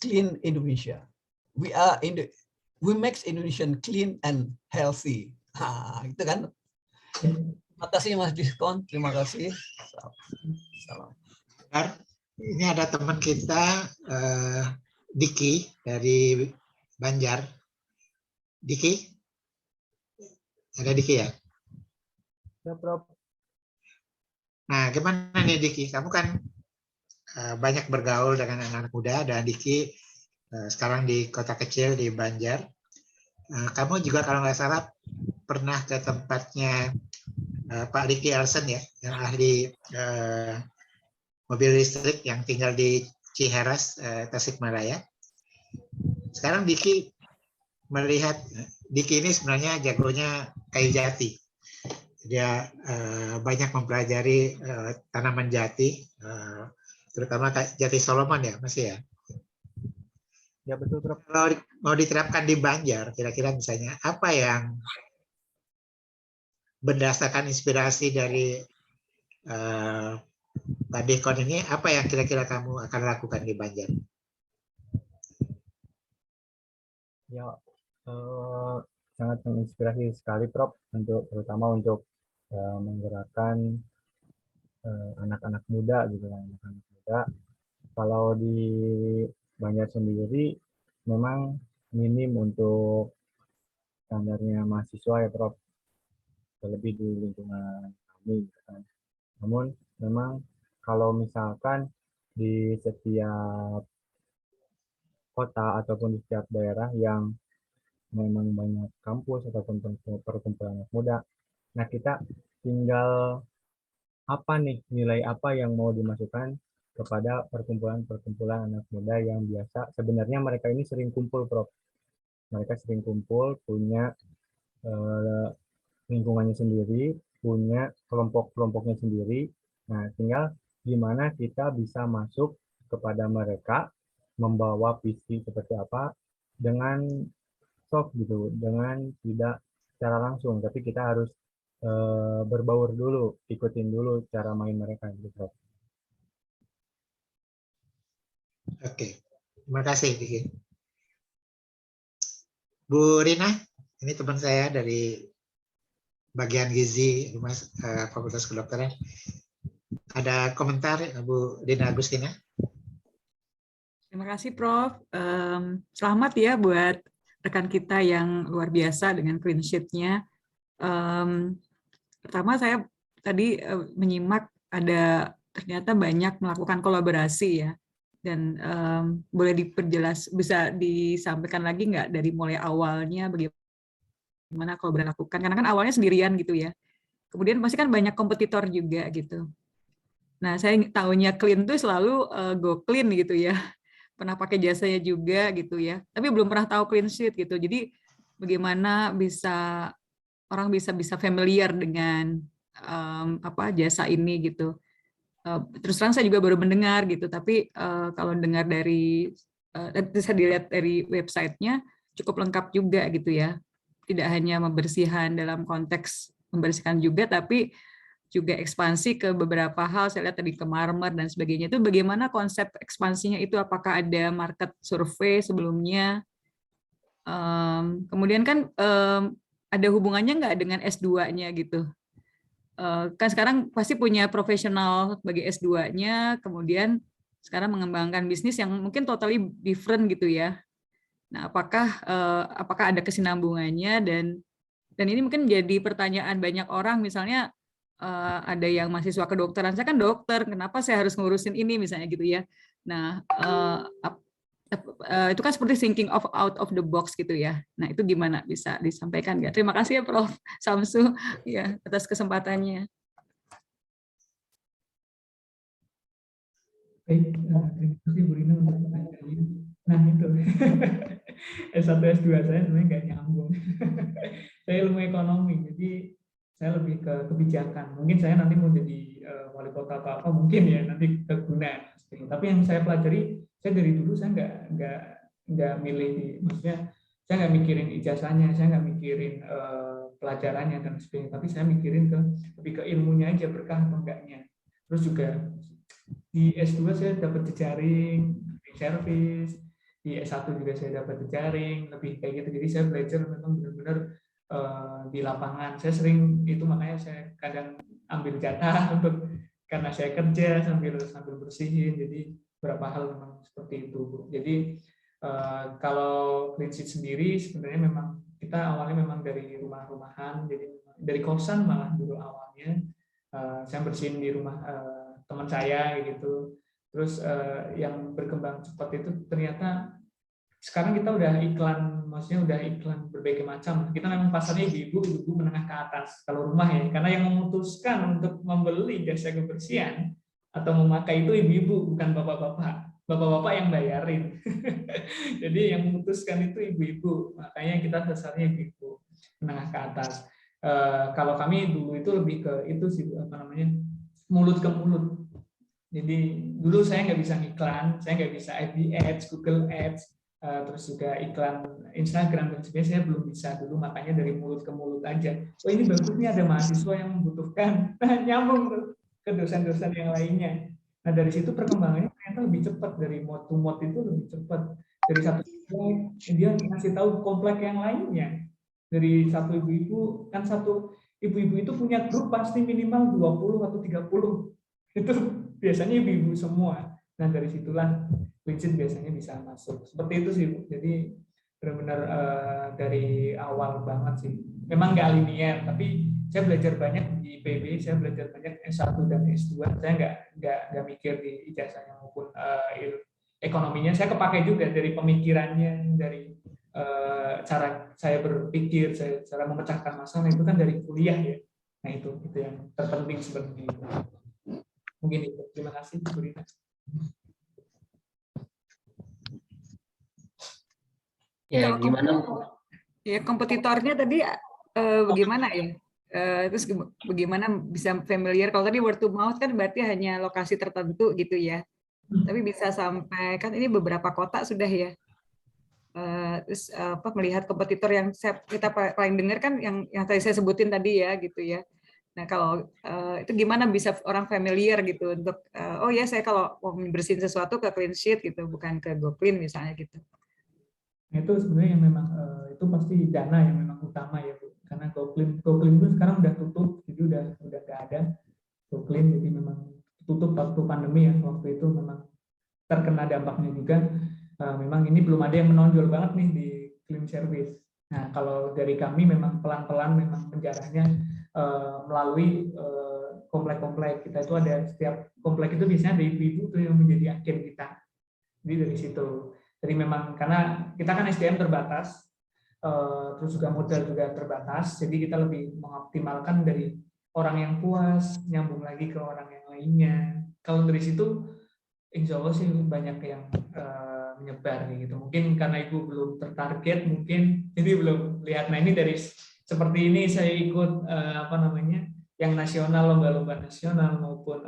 clean Indonesia. We are we make Indonesian clean and healthy. Gitu kan. Terima kasih Mas Diskon, terima kasih. Salam. Ini ada teman kita, Diki dari Banjar. Diki? Ada Diki ya? Ya, Prof. Nah, gimana nih Diki? Kamu kan banyak bergaul dengan anak-anak muda, dan Diki sekarang di kota kecil di Banjar. Kamu juga kalau nggak salah pernah ke tempatnya Pak Ricky Elson ya, yang ahli mobil listrik yang tinggal di Ciheras, Tasikmalaya. Sekarang Diki melihat, Diki ini sebenarnya jagonya kayu jati. Dia banyak mempelajari tanaman jati, terutama jati Solomon ya, masih ya? Ya betul, Prof. Kalau mau diterapkan di Banjar, kira-kira misalnya apa yang berdasarkan inspirasi dari Pak Dekon ini, apa yang kira-kira kamu akan lakukan di Banjar? Ya, sangat menginspirasi sekali, Prof. Terutama untuk menggerakkan anak-anak muda gitu kan, anak-anak muda. Kalau di Banjar sendiri memang minim untuk standarnya mahasiswa ya, Prof. Terlebih di lingkungan kami gitu kan. Namun memang kalau misalkan di setiap kota ataupun di setiap daerah yang memang banyak kampus ataupun perkumpulan anak muda, nah kita tinggal apa nih, nilai apa yang mau dimasukkan kepada perkumpulan-perkumpulan anak muda yang biasa. Sebenarnya mereka ini sering kumpul, Prof. Mereka sering kumpul, punya lingkungannya sendiri, punya kelompok-kelompoknya sendiri. Nah, tinggal gimana kita bisa masuk kepada mereka, membawa visi seperti apa, dengan soft gitu, dengan tidak secara langsung, tapi kita harus berbaur dulu, ikutin dulu cara main mereka gitu, Prof. Oke, terima kasih Diki. Bu Rina, ini teman saya dari bagian gizi Fakultas Kedokteran. Ada komentar Bu Rina Agustina? Terima kasih Prof. Selamat ya buat rekan kita yang luar biasa dengan clean sheet-nya. Pertama saya tadi menyimak ada ternyata banyak melakukan kolaborasi ya. Dan boleh diperjelas, bisa disampaikan lagi nggak dari mulai awalnya bagaimana kolaborasi lakukan? Karena kan awalnya sendirian gitu ya. Kemudian pasti kan banyak kompetitor juga gitu. Nah saya tahunya clean tuh selalu go clean gitu ya. Pernah pakai jasanya juga gitu ya. Tapi belum pernah tahu clean sheet gitu. Jadi bagaimana bisa orang bisa familiar dengan jasa ini gitu. Terus terang saya juga baru mendengar gitu, tapi kalau dengar dari bisa dilihat dari websitenya cukup lengkap juga gitu ya. Tidak hanya membersihkan dalam konteks membersihkan juga, tapi juga ekspansi ke beberapa hal. Saya lihat tadi ke marmer dan sebagainya. Itu bagaimana konsep ekspansinya itu? Apakah ada market survei sebelumnya? Kemudian kan ada hubungannya nggak dengan S2-nya gitu? Kan sekarang pasti punya profesional bagi S2-nya, kemudian sekarang mengembangkan bisnis yang mungkin totally different gitu ya. Nah, apakah ada kesinambungannya, dan ini mungkin jadi pertanyaan banyak orang, misalnya ada yang mahasiswa kedokteran, saya kan dokter, kenapa saya harus ngurusin ini misalnya gitu ya. Nah, itu kan seperti thinking out of the box gitu ya. Nah, itu gimana, bisa disampaikan nggak? Terima kasih ya Prof. Samsu ya atas kesempatannya. Baik, terima kasih Bu Rina untuk pertanyaannya. Nah itu, S1 S2 saya sebenarnya nggak nyambung. Saya ilmu ekonomi, jadi saya lebih ke kebijakan. Mungkin saya nanti mau jadi wali kota atau apa, mungkin ya nanti keguna. Tapi yang saya pelajari, saya dari dulu saya nggak milih, maksudnya saya nggak mikirin ijazahnya, saya nggak mikirin pelajarannya dan sebagainya, tapi saya mikirin lebih ke ilmunya aja, berkah atau enggaknya. Terus juga di S2 saya dapat jejaring, di service, di S1 juga saya dapat jejaring, lebih kayak gitu. Jadi saya belajar memang benar-benar di lapangan. Saya sering itu, makanya saya kadang ambil jatah untuk, karena saya kerja sambil bersihin. Jadi beberapa hal memang seperti itu, Bu. Jadi kalau Clean Sheet sendiri sebenarnya memang kita awalnya memang dari rumah-rumahan, jadi dari kosan malah dulu awalnya. Saya bersihin di rumah teman saya gitu. Terus yang berkembang cepat itu ternyata sekarang kita udah iklan, maksudnya udah iklan berbagai macam. Kita memang pasarnya ibu-ibu menengah ke atas kalau rumah ya, karena yang memutuskan untuk membeli jasa kebersihan atau memakai itu ibu-ibu, bukan bapak-bapak. Bapak-bapak yang bayarin. Jadi yang memutuskan itu ibu-ibu, makanya kita pasarnya ibu-ibu menengah ke atas. Kalau kami dulu itu lebih ke itu sih, apa namanya, mulut ke mulut. Jadi dulu saya nggak bisa ngiklan, saya nggak bisa FB Ads, Google Ads, terus juga iklan Instagram dan sebagainya saya belum bisa dulu, makanya dari mulut ke mulut aja. Oh ini bagus nih, ada mahasiswa yang membutuhkan, nyambung tuh ke dosen-dosen yang lainnya. Nah dari situ perkembangannya ternyata lebih cepat, dari mod to mod itu lebih cepat. Dari satu komplek dia ngasih tahu komplek yang lainnya. Dari satu ibu-ibu, kan satu ibu-ibu itu punya grup pasti minimal 20 atau 30. Itu biasanya ibu-ibu semua. Nah dari situlah Clean Sheet biasanya bisa masuk. Seperti itu sih, Bu. Jadi benar-benar dari awal banget sih. Memang nggak linear, tapi saya belajar banyak di IPB, saya belajar banyak S1 dan S2. Saya nggak mikir di ijazahnya maupun ekonominya. Saya kepakai juga dari pemikirannya, dari cara saya berpikir, cara memecahkan masalah itu kan dari kuliah ya. Nah itu yang terpenting sebenarnya. Mungkin itu. Terima kasih, Bu Rina. Ya, gimana? Ya, kompetitornya tadi bagaimana ya? Terus bagaimana bisa familiar? Kalau tadi word to mouth kan berarti hanya lokasi tertentu gitu ya. Tapi bisa sampai, kan ini beberapa kota sudah ya. Terus melihat kompetitor yang kita paling dengar kan yang tadi saya sebutin tadi ya gitu ya. Nah kalau itu gimana bisa orang familiar gitu untuk oh ya saya kalau mau bersihin sesuatu ke Clean Sheet gitu, bukan ke GoClean misalnya gitu. Nah, itu sebenarnya memang itu pasti dana yang memang utama ya Bu. Karena GoClean itu sekarang udah tutup, jadi udah nggak ada GoClean, jadi memang tutup waktu pandemi ya. Waktu itu memang terkena dampaknya juga. Memang ini belum ada yang menonjol banget nih di Clean Service. Nah kalau dari kami memang pelan-pelan memang penjarahnya melalui komplek-komplek. Kita itu ada setiap komplek itu biasanya ada ibu-ibu tuh yang menjadi agen kita. Jadi dari situ. Jadi memang karena kita kan SDM terbatas, terus juga modal juga terbatas, jadi kita lebih mengoptimalkan dari orang yang puas, nyambung lagi ke orang yang lainnya. Kalau dari situ, insya Allah sih banyak yang menyebar gitu. Mungkin karena ibu belum tertarget, mungkin jadi belum lihat. Nah ini dari seperti ini saya ikut yang nasional, lomba-lomba nasional maupun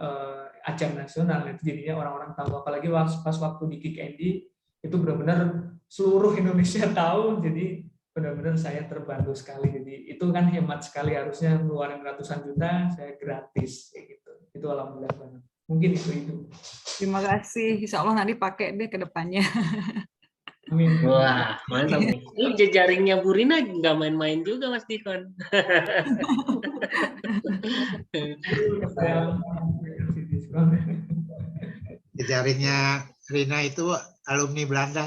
ajang nasional, itu jadinya orang-orang tahu. Apalagi pas waktu di Kick Andy itu benar-benar seluruh Indonesia tahu, jadi benar-benar saya terbantu sekali. Jadi itu kan hemat sekali, harusnya ngeluarin ratusan juta, saya gratis kayak gitu. Itu alhamdulillah banget. Mungkin itu. Terima kasih. Insya Allah nanti pakai deh ke depannya. Amin. Wah, mantap nih. Ini jejaringnya Bu Rina nggak main-main juga, Mas Dikon. Jejaringnya Rina itu alumni Belanda.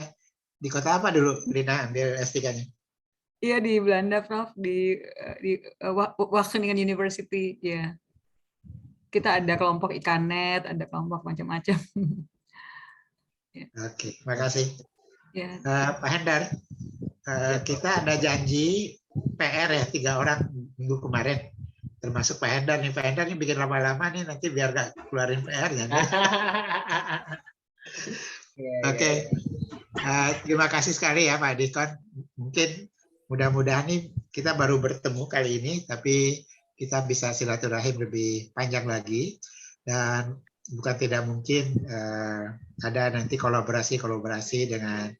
Di kota apa dulu Rina ambil S3-nya? Iya di Belanda, Prof. Di Wageningen University. Ya. Kita ada kelompok Ikanet, ada kelompok macam-macam. Oke, terima kasih. Ya. Pak Hendar, kita ada janji PR ya 3 orang minggu kemarin, termasuk Pak Hendar nih. Pak Hendar nih bikin lama-lama nih, nanti biar nggak keluarin PR ya. Oke. Terima kasih sekali ya Pak Dikon. Mungkin mudah-mudahan nih kita baru bertemu kali ini, tapi kita bisa silaturahim lebih panjang lagi, dan bukan tidak mungkin ada nanti kolaborasi dengan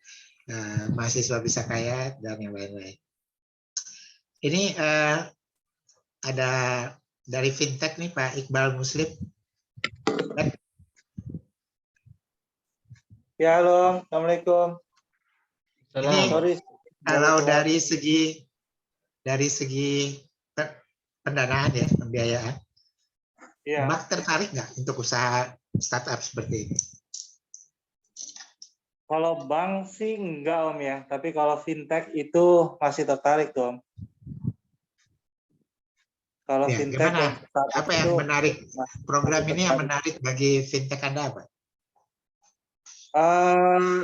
mahasiswa Bisa Kaya dan yang lain-lain. Ini ada dari fintech nih Pak Iqbal Muslim. Ya, halo, assalamualaikum. Ini kalau dari segi pendanaan ya, pembiayaan, Mbak tertarik nggak untuk usaha startup seperti ini? Kalau bank sih enggak Om ya, tapi kalau fintech itu masih tertarik tuh Om. Kalau Ya, fintech gimana? Apa yang menarik? Program ini yang menarik bagi fintech Anda apa?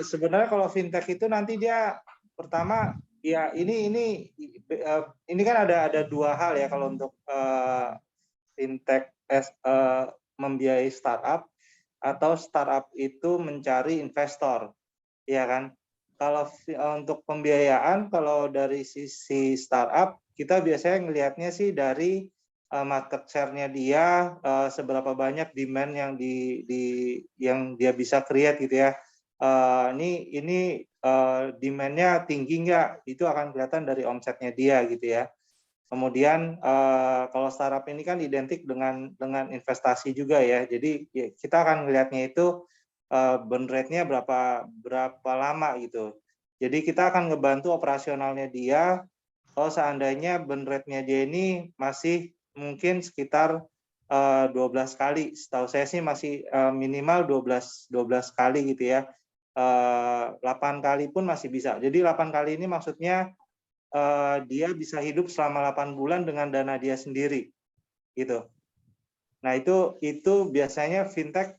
Sebenarnya kalau fintech itu nanti dia pertama ya ini kan ada dua hal ya kalau untuk fintech membiayai startup atau startup itu mencari investor, ya kan? Kalau untuk pembiayaan, kalau dari sisi startup kita biasanya ngelihatnya sih dari market share-nya dia, seberapa banyak demand yang yang dia bisa create gitu ya. Ini demand-nya tinggi nggak? Itu akan kelihatan dari omsetnya dia gitu ya. Kemudian kalau startup ini kan identik dengan investasi juga ya. Jadi ya, kita akan melihatnya itu burn rate-nya berapa lama gitu. Jadi kita akan ngebantu operasionalnya dia. Kalau seandainya burn rate-nya dia ini masih mungkin sekitar 12 kali. Setahu saya sih masih minimal 12 kali gitu ya. 8 kali pun masih bisa. Jadi 8 kali ini maksudnya dia bisa hidup selama 8 bulan dengan dana dia sendiri, gitu. Nah itu biasanya fintech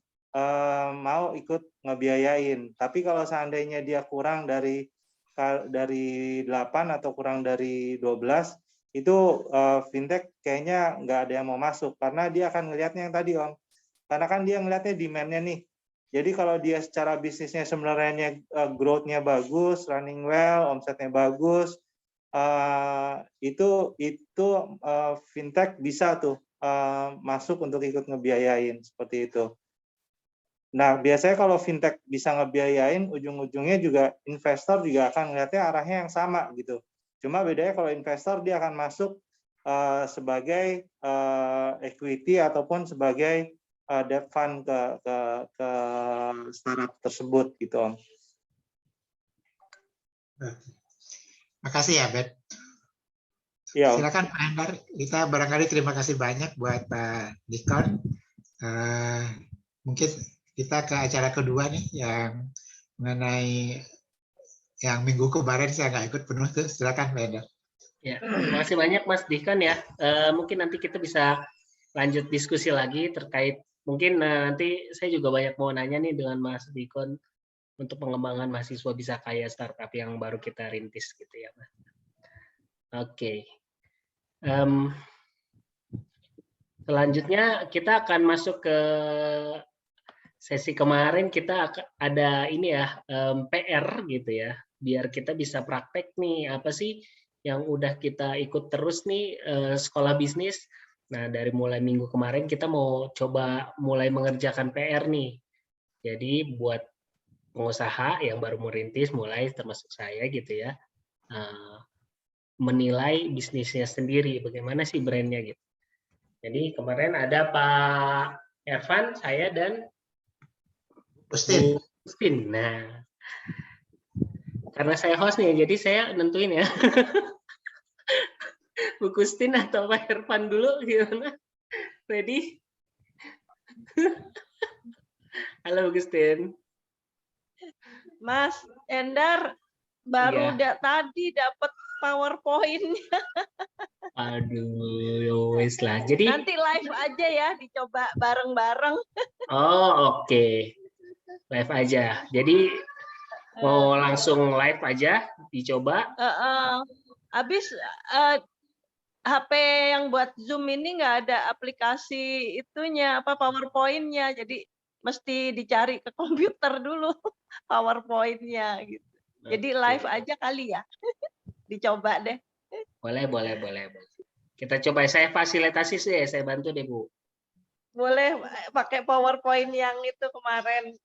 mau ikut ngebiayain. Tapi kalau seandainya dia kurang dari 8 atau kurang dari 12, itu fintech kayaknya nggak ada yang mau masuk karena dia akan ngelihatnya yang tadi Om. Karena kan dia ngelihatnya demand-nya nih. Jadi kalau dia secara bisnisnya sebenarnya growth-nya bagus, running well, omsetnya bagus, itu fintech bisa tuh masuk untuk ikut ngebiayain seperti itu. Nah biasanya kalau fintech bisa ngebiayain, ujung-ujungnya juga investor juga akan ngeliatnya arahnya yang sama gitu. Cuma bedanya kalau investor dia akan masuk sebagai equity ataupun sebagai debt fund ke startup tersebut gitu Om. Makasih ya, Bet. Ya, silakan Pak Endar. Kita barangkali terima kasih banyak buat Pak Dikon. Mungkin kita ke acara kedua nih yang mengenai yang minggu kemarin saya nggak ikut penuh tuh. Silakan Pak Endar. Ya, terima kasih banyak Mas Dikon ya. Mungkin nanti kita bisa lanjut diskusi lagi terkait mungkin nanti saya juga banyak mau nanya nih dengan Mas Dikon untuk pengembangan mahasiswa bisa kaya startup yang baru kita rintis gitu ya, Mas. Oke. Selanjutnya kita akan masuk ke sesi kemarin. Kita ada ini ya PR gitu ya, biar kita bisa praktek nih apa sih yang udah kita ikut terus nih sekolah bisnis. Nah dari mulai minggu kemarin kita mau coba mulai mengerjakan PR nih. Jadi buat pengusaha yang baru merintis mulai termasuk saya gitu ya, menilai bisnisnya sendiri bagaimana sih brandnya gitu. Jadi kemarin ada Pak Ervan, saya dan Bu Christine. Nah karena saya host nih jadi saya nentuin ya Bu Christine atau Pak Ervan dulu gimana? Ready? Halo Bu Christine. Mas Endar baru tadi dapat PowerPoint-nya. Aduh, wes lah. Jadi nanti live aja ya, dicoba bareng-bareng. Oh, oke. Live aja. Jadi mau langsung live aja dicoba. Habis HP yang buat Zoom ini nggak ada aplikasi itunya apa PowerPoint-nya. Jadi mesti dicari ke komputer dulu PowerPoint-nya gitu. Jadi live aja kali ya. Dicoba deh. Boleh. Kita coba, saya fasilitasi sih, saya bantu deh Bu. Boleh pakai PowerPoint yang itu kemarin.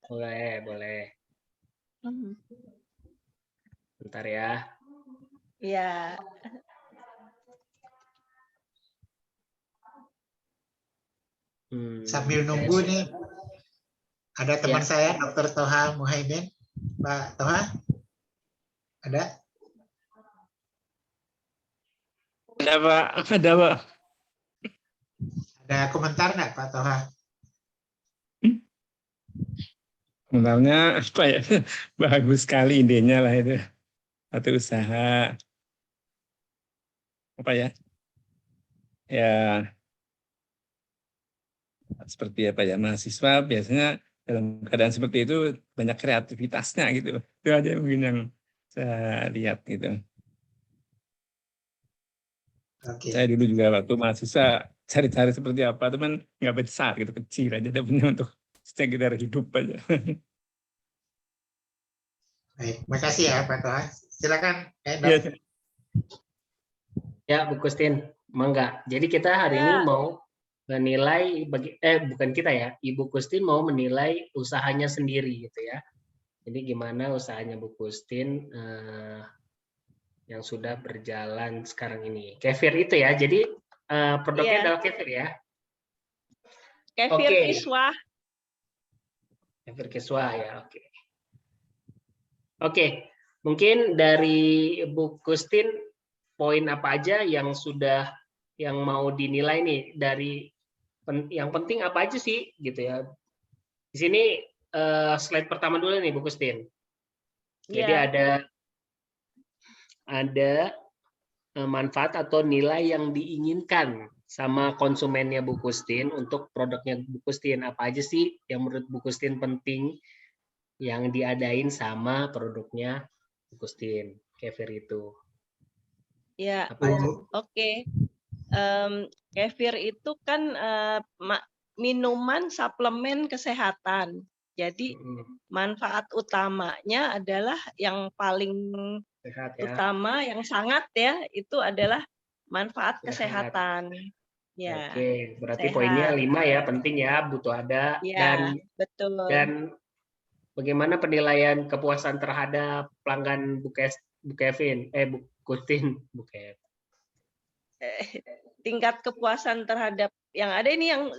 Boleh. Bentar ya. Iya. Sambil nunggu nih, ada teman saya, Dr. Toha Muhaimin. Pak Toha? Ada? Ada Pak, ada Pak. Ada komentar nggak Pak Toha? Sebenarnya apa ya, bagus sekali idenya lah itu. Satu usaha apa ya? Ya seperti apa ya, mahasiswa biasanya dalam keadaan seperti itu banyak kreativitasnya gitu. Itu aja mungkin yang saya lihat gitu. Okay. Saya dulu juga waktu mahasiswa cari-cari seperti apa, teman nggak besar gitu, kecil aja, tapi punya untuk sekedar hidup aja. Baik, makasih ya Pak Toha. Silakan. Yes. Ya, Bu Kustin, mangga. Jadi kita hari ini mau menilai bukan kita ya, Ibu Kustin mau menilai usahanya sendiri gitu ya. Jadi gimana usahanya Bu Kustin yang sudah berjalan sekarang ini. Kefir itu ya. Jadi produknya adalah kefir ya. Kefir Kiswah. Kefir Kiswah ya, oke. Oke, mungkin dari Bu Kustin poin apa aja yang mau dinilai nih dari yang penting apa aja sih gitu ya. Di sini slide pertama dulu nih Bu Kustin. Jadi ada manfaat atau nilai yang diinginkan sama konsumennya Bu Kustin untuk produknya Bu Kustin. Apa aja sih yang menurut Bu Kustin penting yang diadain sama produknya Bu Kustin, kefir itu? Ya, oke. Kefir itu kan minuman suplemen kesehatan. Jadi manfaat utamanya adalah yang paling sehat, ya. Utama, yang sangat ya, itu adalah manfaat kesehatan. Ya. Oke, berarti poinnya 5 ya, penting ya, butuh ada. Ya, betul. Dan bagaimana penilaian kepuasan terhadap pelanggan Bu Kustin? Tingkat kepuasan terhadap yang ada ini yang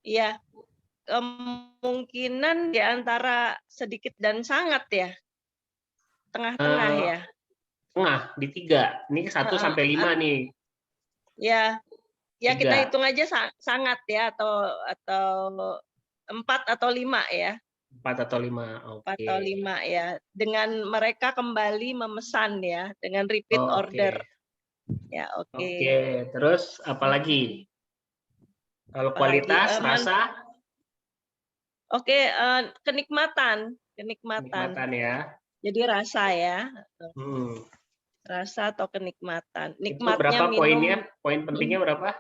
ya kemungkinan di antara sedikit dan sangat ya, tengah-tengah ya. Tengah di 3. Ini 1 sampai 5 nih. Ya, ya 3. Kita hitung aja sangat ya, atau 4 atau 5 ya. 4 atau 5, oke. 4 atau 5 ya. Dengan mereka kembali memesan ya, dengan repeat order. Ya, oke. Oke, terus apa lagi? Kalau kualitas, rasa? Oke, kenikmatan. Kenikmatan ya. Jadi rasa ya. Rasa atau kenikmatan. Nikmatnya itu berapa minum. Poinnya? Poin pentingnya berapa?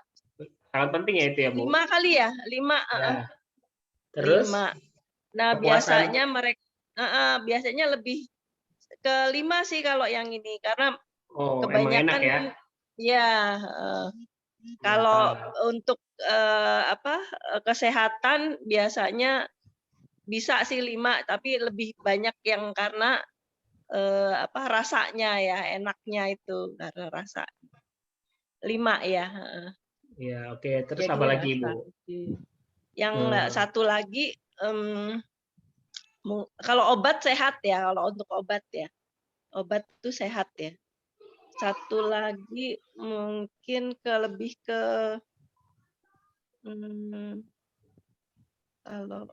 Sangat penting ya itu ya, Bu. 5 kali ya, 5. Ya. Terus? 5. Nah, kepuasan. biasanya lebih ke 5 sih kalau yang ini, karena kebanyakan enak ya. Ya, kalau untuk kesehatan biasanya bisa sih 5, tapi lebih banyak yang karena rasanya ya, enaknya itu karena rasa. 5 ya. Ya, oke. Terus jadi apa lagi, Bu? Yang satu lagi, kalau obat sehat ya, kalau untuk obat ya, obat itu sehat ya. Satu lagi mungkin lebih ke kalau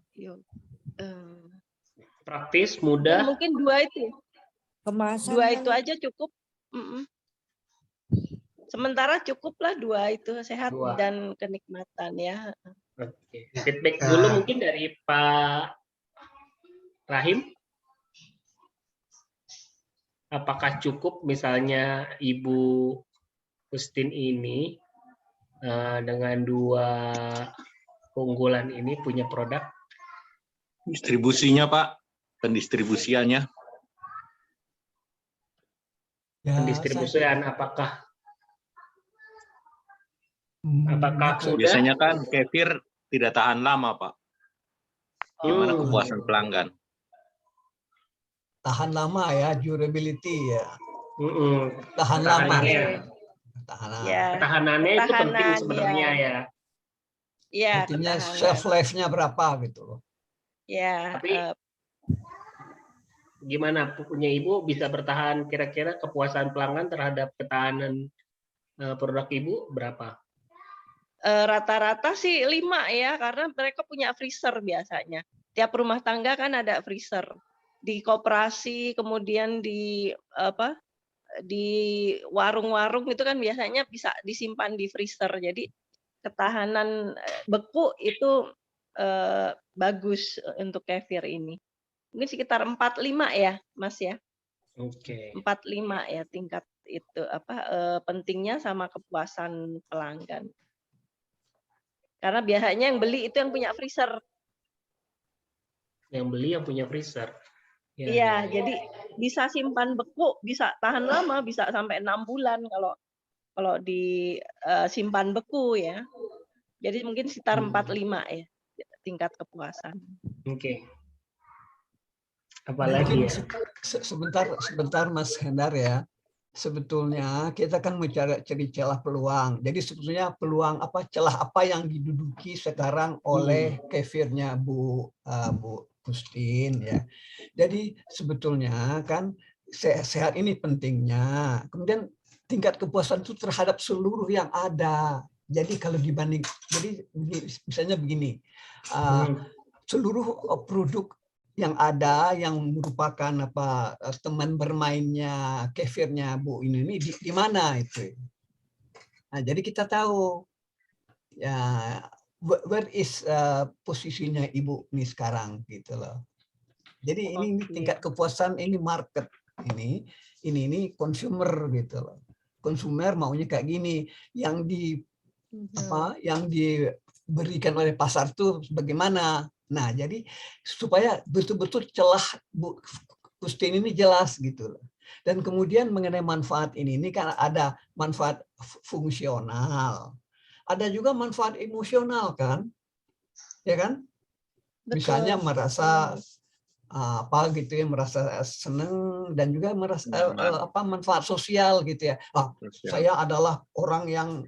praktis, mudah. Mungkin 2 itu. Kemasan 2 itu aja cukup. Sementara cukuplah 2 itu, sehat dan kenikmatan ya. Oke. Feedback dulu mungkin dari Pak Rahim. Apakah cukup misalnya Ibu Kustin ini dengan 2 keunggulan ini punya produk? Distribusinya Pak, pendistribusiannya. Ya, pendistribusian apakah sudah? Biasanya kan kefir tidak tahan lama Pak. Gimana kepuasan pelanggan? Tahan lama ya, durability ya. Tahan lama. Ketahanannya itu penting sebenarnya ya. Iya. Artinya shelf life-nya berapa gitu loh. Ya. Gimana punya Ibu bisa bertahan kira-kira kepuasan pelanggan terhadap ketahanan produk Ibu berapa? Rata-rata sih 5 ya, karena mereka punya freezer biasanya. Tiap rumah tangga kan ada freezer. Di koperasi, kemudian di warung-warung itu kan biasanya bisa disimpan di freezer. Jadi ketahanan beku itu bagus untuk kefir ini. Mungkin sekitar 4-5 ya, Mas ya. Oke. 4-5 ya tingkat itu pentingnya sama kepuasan pelanggan. Karena biasanya yang beli itu yang punya freezer. Yang beli yang punya freezer. Iya, jadi bisa simpan beku, bisa tahan lama, bisa sampai 6 bulan kalau disimpan beku ya. Jadi mungkin sekitar 4-5 ya tingkat kepuasan. Oke. Apalagi ya? Sebentar Mas Hendar ya. Sebetulnya kita kan mencari celah peluang. Jadi sebetulnya peluang celah apa yang diduduki sekarang oleh kefirnya Bu Gustin ya. Jadi sebetulnya kan sehat ini pentingnya. Kemudian tingkat kepuasan itu terhadap seluruh yang ada. Jadi kalau dibanding, jadi misalnya begini, seluruh produk yang ada yang merupakan teman bermainnya kefirnya Bu ini di mana itu. Nah, jadi kita tahu ya where is posisinya Ibu nih sekarang gitu loh. Jadi ini tingkat kepuasan ini market ini consumer gitu loh. Konsumer maunya kayak gini, yang diberikan oleh pasar tuh bagaimana. Nah, jadi supaya betul-betul celah Bu Gustin ini jelas gitu loh. Dan kemudian mengenai manfaat ini kan ada manfaat fungsional. Ada juga manfaat emosional kan? Ya kan? Betul. Misalnya merasa merasa senang dan juga merasa manfaat sosial gitu ya. Saya adalah orang yang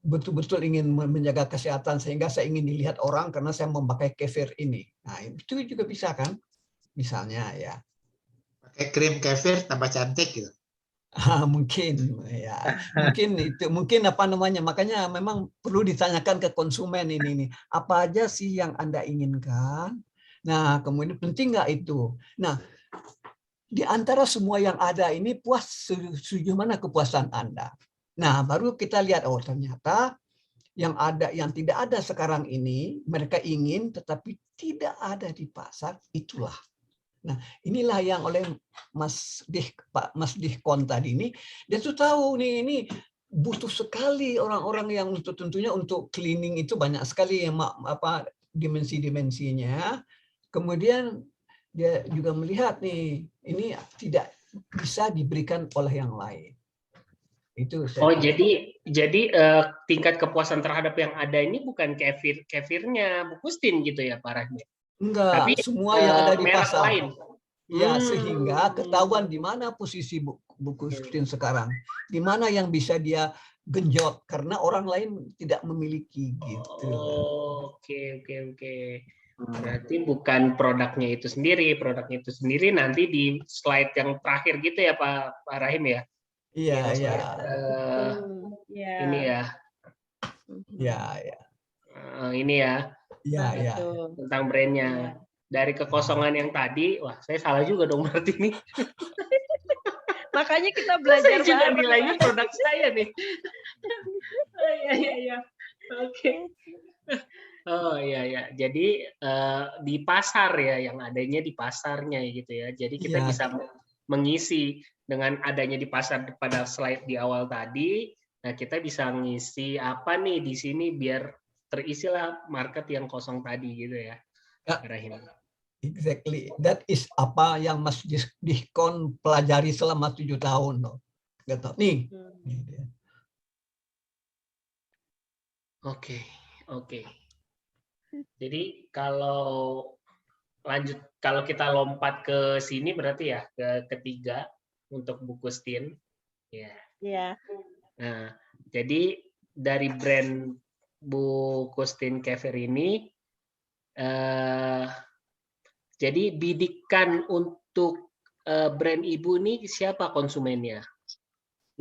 betul-betul ingin menjaga kesehatan sehingga saya ingin dilihat orang karena saya memakai kefir ini. Nah, itu juga bisa kan? Misalnya ya. Pakai krim kefir tambah cantik gitu. Mungkin ya. Mungkin makanya memang perlu ditanyakan ke konsumen ini apa aja sih yang Anda inginkan. Nah, kemudian penting nggak itu. Nah, di antara semua yang ada ini sejauh mana kepuasan Anda? Nah, baru kita lihat ternyata yang tidak ada sekarang ini mereka ingin tetapi tidak ada di pasar, itulah. Nah, inilah yang oleh Pak Dihkon tadi ini dia tuh tahu ini butuh sekali orang-orang yang tentunya untuk cleaning itu banyak sekali yang dimensi-dimensinya. Kemudian dia juga melihat ini tidak bisa diberikan oleh yang lain. Itu jadi tingkat kepuasan terhadap yang ada ini bukan kefirnya Bu Gustin gitu ya Pak Rahmi? Enggak, tapi semua yang ada di pasar lain. Ya, sehingga ketahuan di mana posisi Bu Gustin sekarang, di mana yang bisa dia genjot karena orang lain tidak memiliki gitu. Oke. Berarti bukan produknya itu sendiri nanti di slide yang terakhir gitu ya Pak Rahim ya. Iya. Ini ya. Iya. Ini ya. Iya. Tentang brandnya. Dari kekosongan yang tadi, wah saya salah juga dong berarti ini. Makanya kita belajar juga nilainya produk saya nih. Iya. Oke. Oh iya. Jadi di pasar ya, yang adanya di pasarnya gitu ya. Jadi kita bisa mengisi dengan adanya di pasar pada slide di awal tadi. Nah kita bisa ngisi apa nih di sini biar terisilah market yang kosong tadi gitu ya. Exactly. That is apa yang Mas Dihkon pelajari selama 7 tahun loh. Gitu. Nih. Oke. Jadi kalau kita lompat ke sini berarti ya ke ketiga untuk Bu Gustin. Ya. Iya. Nah, jadi dari brand Bu Gustin Kefir ini jadi bidikan untuk brand Ibu nih siapa konsumennya?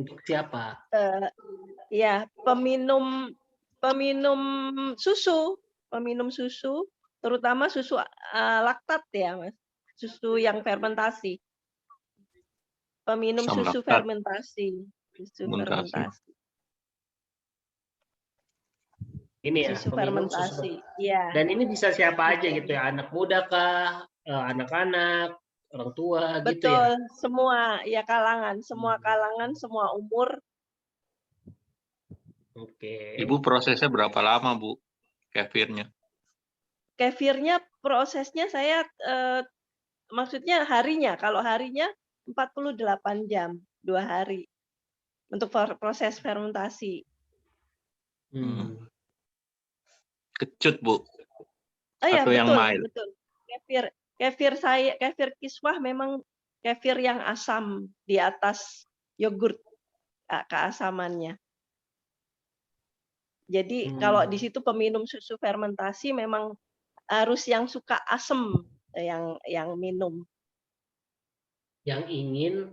Untuk siapa? Ya, peminum susu, terutama susu laktat ya, Mas. Susu yang fermentasi. Peminum susu fermentasi. Ini ya, susu fermentasi. Iya. Dan ini bisa siapa aja gitu ya, anak muda kah, anak-anak, orang tua gitu ya? Betul, semua ya kalangan, semua umur. Oke. Ibu prosesnya berapa lama, Bu? Kefirnya? Kefirnya prosesnya saya maksudnya harinya, kalau harinya 48 jam, 2 hari untuk proses fermentasi. Kecut, Bu? Oh ya, atau betul, yang mild? betul. Kefir kiswah memang kefir yang asam di atas yogurt keasamannya. Jadi kalau di situ peminum susu fermentasi memang harus yang suka asam yang minum. Yang ingin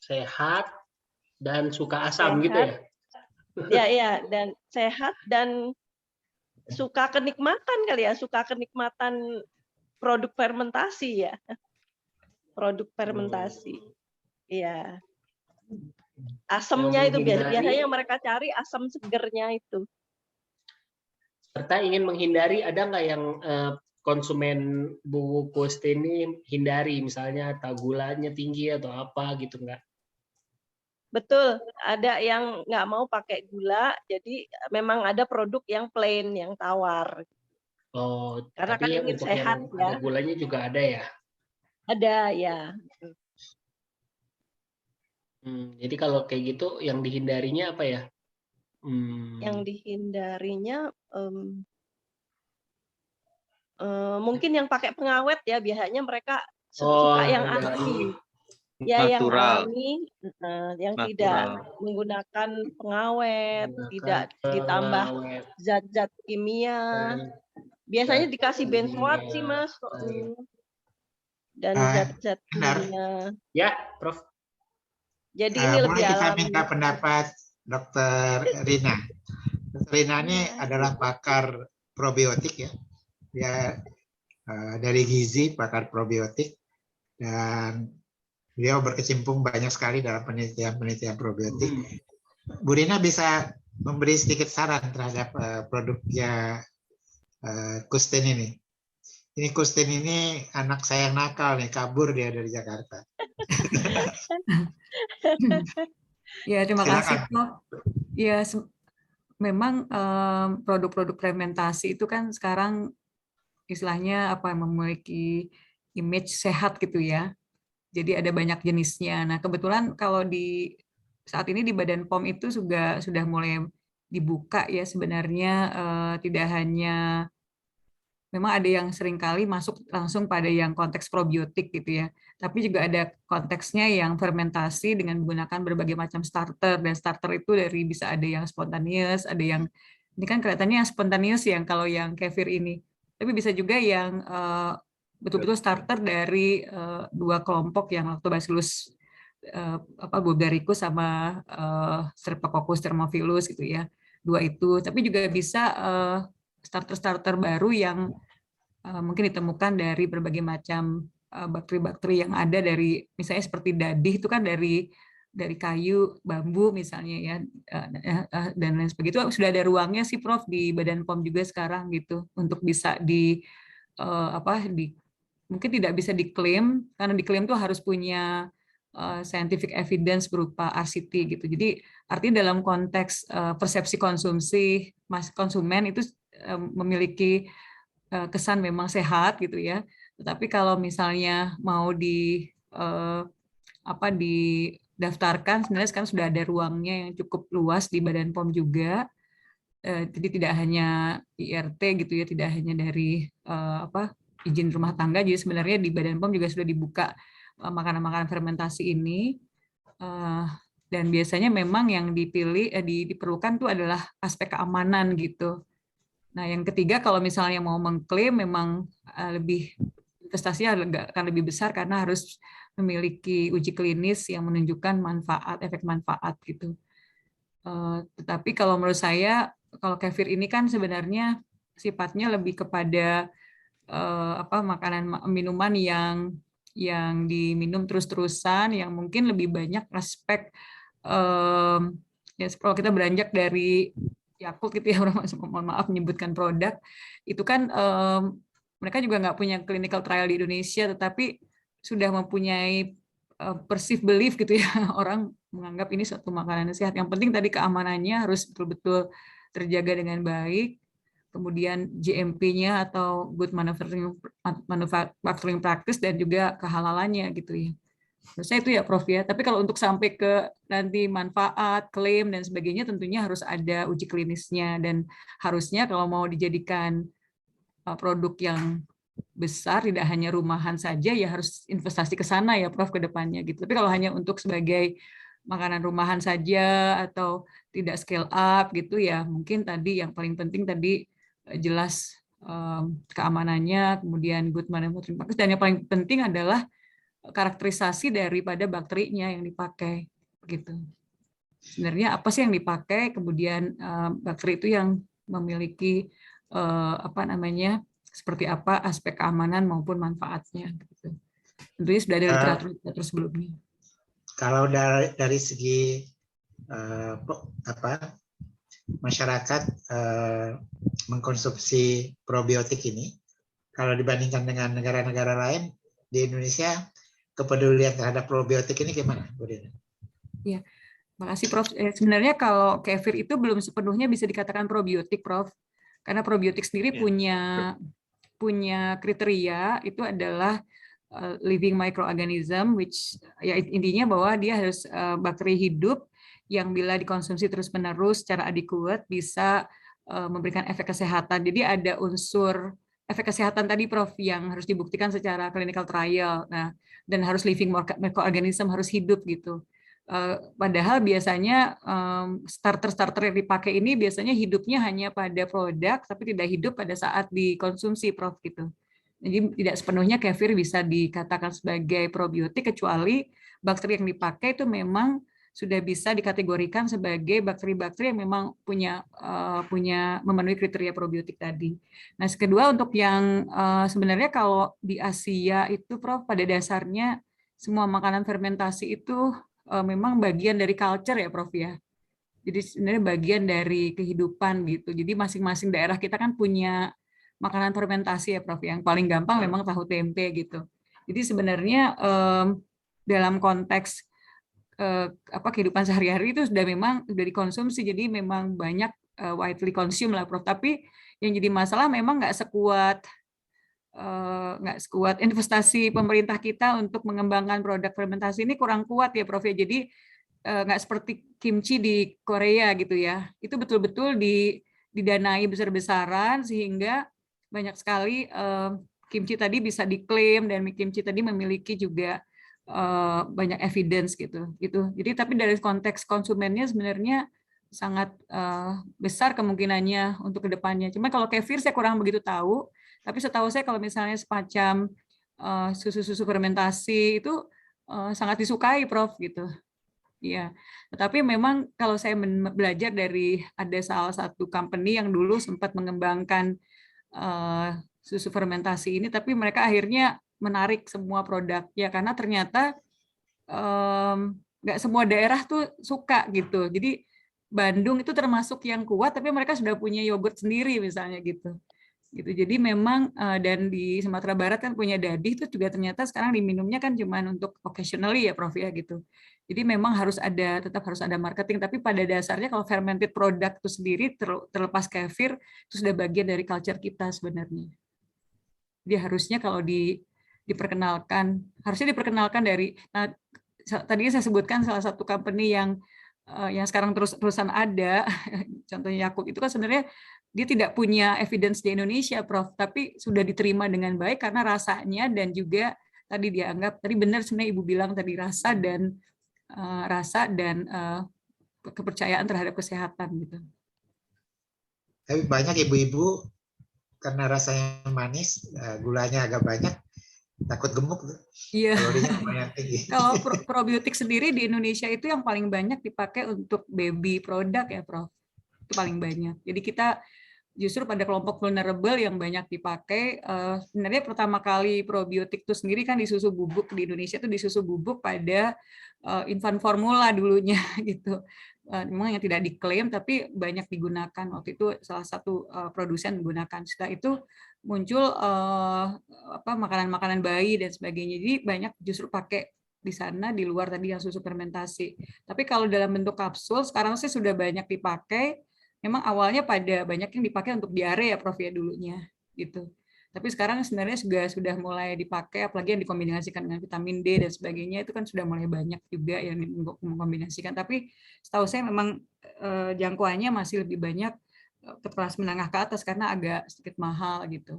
sehat dan suka asam gitu ya? Ya, dan sehat dan suka kenikmatan kali ya, suka kenikmatan produk fermentasi ya. Produk fermentasi. Iya. Asamnya itu biasanya mereka cari asam segernya itu. Serta ingin menghindari, ada nggak yang konsumen Bu Kusti ini hindari, misalnya atau gulanya tinggi atau apa gitu nggak? Betul, ada yang nggak mau pakai gula, jadi memang ada produk yang plain, yang tawar. Oh, karena tapi kan ingin untuk sehat yang ya. ada gulanya juga ada ya? Ada ya. Jadi kalau kayak gitu yang dihindarinya apa ya? Yang dihindarinya mungkin yang pakai pengawet ya, biasanya mereka suka yang alami. Ya, yang alami, yang tidak menggunakan pengawet, tidak ditambah zat-zat kimia. Biasanya dikasih benzoat sih, Mas. Dan zat-zat kimia. Ya, Prof. Jadi ini lebih kita alami. minta pendapat Dr. Rina. Dr. Rina ini adalah pakar probiotik ya. Dia dari gizi, pakar probiotik, dan beliau berkecimpung banyak sekali dalam penelitian probiotik. Bu Rina bisa memberi sedikit saran terhadap produknya Kusten ini. Ini Kusten ini anak saya yang nakal nih, kabur dia dari Jakarta. Ya, terima kasih, Prof. Ya, memang produk-produk fermentasi itu kan sekarang istilahnya memiliki image sehat gitu ya. Jadi ada banyak jenisnya. Nah, kebetulan kalau saat ini di Badan POM itu sudah mulai dibuka ya sebenarnya, tidak hanya memang ada yang seringkali masuk langsung pada yang konteks probiotik gitu ya. Tapi juga ada konteksnya yang fermentasi dengan menggunakan berbagai macam starter, dan starter itu bisa ada yang spontaneous, ada yang ini kan kelihatannya yang spontaneous yang kalau yang kefir ini. Tapi bisa juga yang betul-betul starter dari dua kelompok yang Lactobacillus bulgaricus sama Streptococcus thermophilus gitu ya. Dua itu. Tapi juga bisa starter-starter baru yang mungkin ditemukan dari berbagai macam bakteri-bakteri yang ada dari misalnya seperti dadih itu kan dari kayu, bambu misalnya ya, dan lain sebagainya. Itu sudah ada ruangnya sih Prof di Badan POM juga sekarang gitu untuk bisa mungkin tidak bisa diklaim, karena diklaim itu harus punya scientific evidence berupa RCT gitu. Jadi artinya dalam konteks persepsi konsumsi konsumen itu memiliki kesan memang sehat gitu ya. Tetapi kalau misalnya mau didaftarkan, sebenarnya sekarang sudah ada ruangnya yang cukup luas di Badan POM juga. Jadi tidak hanya IRT gitu ya, tidak hanya dari izin rumah tangga. Jadi sebenarnya di Badan POM juga sudah dibuka makanan-makanan fermentasi ini. Dan biasanya memang yang diperlukan itu adalah aspek keamanan gitu. Nah, yang ketiga kalau misalnya mau mengklaim memang lebih investasinya akan lebih besar karena harus memiliki uji klinis yang menunjukkan efek manfaat gitu. Tetapi kalau menurut saya, kalau kefir ini kan sebenarnya sifatnya lebih kepada minuman yang diminum terus-terusan, yang mungkin lebih banyak aspek ya kalau kita beranjak dari Yakult gitu ya, mohon maaf menyebutkan produk, itu kan mereka juga nggak punya clinical trial di Indonesia, tetapi sudah mempunyai perceived belief gitu ya, orang menganggap ini suatu makanan sehat. Yang penting tadi keamanannya harus betul-betul terjaga dengan baik, kemudian GMP-nya atau good manufacturing practice, dan juga kehalalannya gitu ya. Saya itu ya Prof ya. Tapi kalau untuk sampai ke nanti manfaat, klaim dan sebagainya, tentunya harus ada uji klinisnya, dan harusnya kalau mau dijadikan produk yang besar, tidak hanya rumahan saja, ya harus investasi ke sana ya Prof ke depannya gitu. Tapi kalau hanya untuk sebagai makanan rumahan saja atau tidak scale up gitu ya, mungkin tadi yang paling penting tadi jelas keamanannya, kemudian good manufacturing practice, dan yang paling penting adalah karakterisasi daripada bakterinya yang dipakai gitu. Sebenarnya apa sih yang dipakai, kemudian bakteri itu yang memiliki seperti apa aspek keamanan maupun manfaatnya gitu. Tentunya sudah ada literatur sebelumnya. Kalau dari segi masyarakat mengkonsumsi probiotik ini, kalau dibandingkan dengan negara-negara lain, di Indonesia kepedulian terhadap probiotik ini gimana, Bu Dina? Ya, makasih Prof. Sebenarnya kalau kefir itu belum sepenuhnya bisa dikatakan probiotik, Prof. Karena probiotik sendiri punya kriteria, itu adalah living microorganism, which ya intinya bahwa dia harus bakteri hidup yang bila dikonsumsi terus-menerus secara adequate bisa memberikan efek kesehatan. Jadi ada unsur efek kesehatan tadi Prof yang harus dibuktikan secara clinical trial. Nah, dan harus living microorganism, harus hidup gitu. Padahal biasanya starter yang dipakai ini biasanya hidupnya hanya pada produk, tapi tidak hidup pada saat dikonsumsi Prof gitu. Jadi tidak sepenuhnya kefir bisa dikatakan sebagai probiotik, kecuali bakteri yang dipakai itu memang sudah bisa dikategorikan sebagai bakteri-bakteri yang memang memenuhi kriteria probiotik tadi. Nah, kedua untuk yang sebenarnya kalau di Asia itu Prof pada dasarnya semua makanan fermentasi itu memang bagian dari culture ya Prof ya. Jadi sebenarnya bagian dari kehidupan gitu. Jadi masing-masing daerah kita kan punya makanan fermentasi ya Prof. Yang paling gampang memang tahu tempe gitu. Jadi sebenarnya dalam konteks kehidupan sehari-hari itu sudah dikonsumsi, jadi memang banyak widely consumed lah Prof. Tapi yang jadi masalah memang nggak sekuat investasi pemerintah kita untuk mengembangkan produk fermentasi ini kurang kuat ya Prof ya. Jadi nggak seperti kimchi di Korea gitu ya. Itu betul-betul didanai besar-besaran sehingga banyak sekali kimchi tadi bisa diklaim, dan kimchi tadi memiliki juga banyak evidence gitu. Jadi tapi dari konteks konsumennya sebenarnya sangat besar kemungkinannya untuk kedepannya. Cuma kalau kefir saya kurang begitu tahu. Tapi setahu saya kalau misalnya semacam susu-susu fermentasi itu sangat disukai Prof gitu. Iya. Tetapi memang kalau saya belajar dari ada salah satu company yang dulu sempat mengembangkan susu fermentasi ini, tapi mereka akhirnya menarik semua produknya karena ternyata nggak semua daerah tuh suka gitu. Jadi Bandung itu termasuk yang kuat, tapi mereka sudah punya yogurt sendiri misalnya gitu. Jadi memang dan di Sumatera Barat kan punya dadih itu juga ternyata sekarang diminumnya kan cuman untuk occasionally ya Prof ya gitu. Jadi memang tetap harus ada marketing, tapi pada dasarnya kalau fermented product itu sendiri terlepas kefir itu sudah bagian dari culture kita sebenarnya. Jadi harusnya kalau harusnya diperkenalkan dari tadi saya sebutkan salah satu company yang sekarang terusan ada, contohnya Yakult itu kan sebenarnya dia tidak punya evidence di Indonesia, Prof, tapi sudah diterima dengan baik karena rasanya dan juga tadi dianggap tadi benar sebenarnya Ibu bilang tadi rasa dan kepercayaan terhadap kesehatan gitu. Tapi banyak ibu-ibu karena rasanya manis, gulanya agak banyak, takut gemuk tuh. Iya. Kalorinya lumayan tinggi. Kalau probiotik sendiri di Indonesia itu yang paling banyak dipakai untuk baby produk ya, Prof. Itu paling banyak. Jadi kita justru pada kelompok vulnerable yang banyak dipakai. Sebenarnya pertama kali probiotik itu sendiri kan di susu bubuk di Indonesia itu di susu bubuk pada infant formula dulunya gitu. Memang yang tidak diklaim tapi banyak digunakan. Waktu itu salah satu produsen menggunakan. Setelah itu muncul makanan-makanan bayi dan sebagainya. Jadi banyak justru pakai di sana di luar tadi yang susu fermentasi. Tapi kalau dalam bentuk kapsul sekarang sih sudah banyak dipakai. Memang awalnya pada banyak yang dipakai untuk diare ya Prof ya dulunya gitu. Tapi sekarang sebenarnya sudah mulai dipakai, apalagi yang dikombinasikan dengan vitamin D dan sebagainya, itu kan sudah mulai banyak juga yang mengkombinasikan. Tapi setahu saya memang jangkauannya masih lebih banyak ke kelas menengah ke atas karena agak sedikit mahal gitu.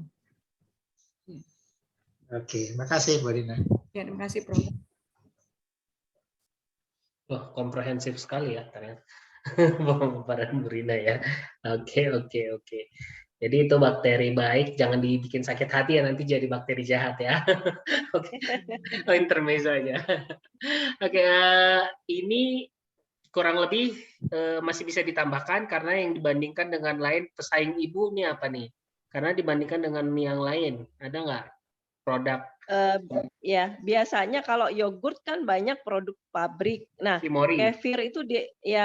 Oke, makasih Bu Rina. Ya, terima kasih Prof. Wah, komprehensif sekali ya ternyata pemaparan Bu Rina ya. Oke. Jadi itu bakteri baik, jangan dibikin sakit hati ya, nanti jadi bakteri jahat ya. Oke, intermezzo aja. Oke, ini kurang lebih masih bisa ditambahkan karena yang dibandingkan dengan lain pesaing ibu ini apa nih? Karena dibandingkan dengan yang lain, ada nggak produk? Ya, biasanya kalau yogurt kan banyak produk pabrik. Nah, kefir itu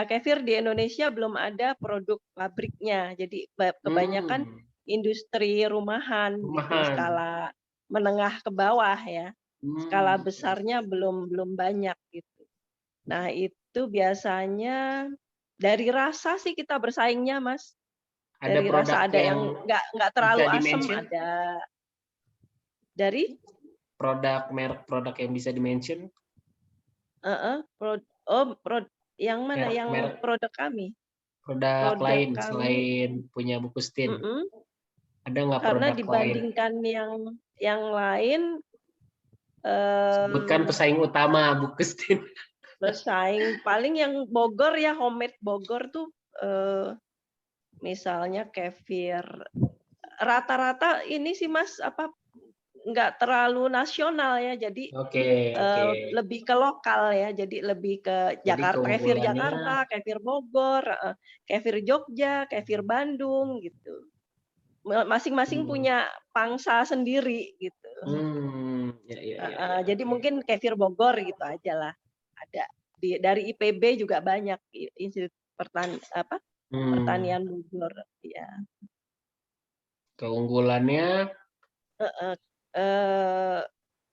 kefir di Indonesia belum ada produk pabriknya. Jadi kebanyakan industri rumahan. Gitu, skala menengah ke bawah ya. Skala besarnya belum banyak gitu. Nah, itu biasanya dari rasa sih kita bersaingnya, Mas. Dari rasa ada yang nggak terlalu asam, ada dari merek produk yang bisa dimention? Yang mana? Yang produk kami? Produk lain kami, selain punya Bu Kustin. Ada nggak produk karena lain? dibandingkan yang lain, sebutkan pesaing utama Bu Kustin. Pesaing paling yang Bogor ya, homemade Bogor tuh misalnya kefir. Rata-rata ini sih Mas nggak terlalu nasional ya, jadi lebih ke lokal ya, jadi lebih ke Jakarta, kefir Jakarta, kefir Bogor, kefir Jogja, kefir Bandung gitu. Masing-masing punya pangsa sendiri gitu. Jadi mungkin kefir Bogor gitu aja lah. Ada dari IPB juga banyak, Institut Pertanian Bogor ya. Keunggulannya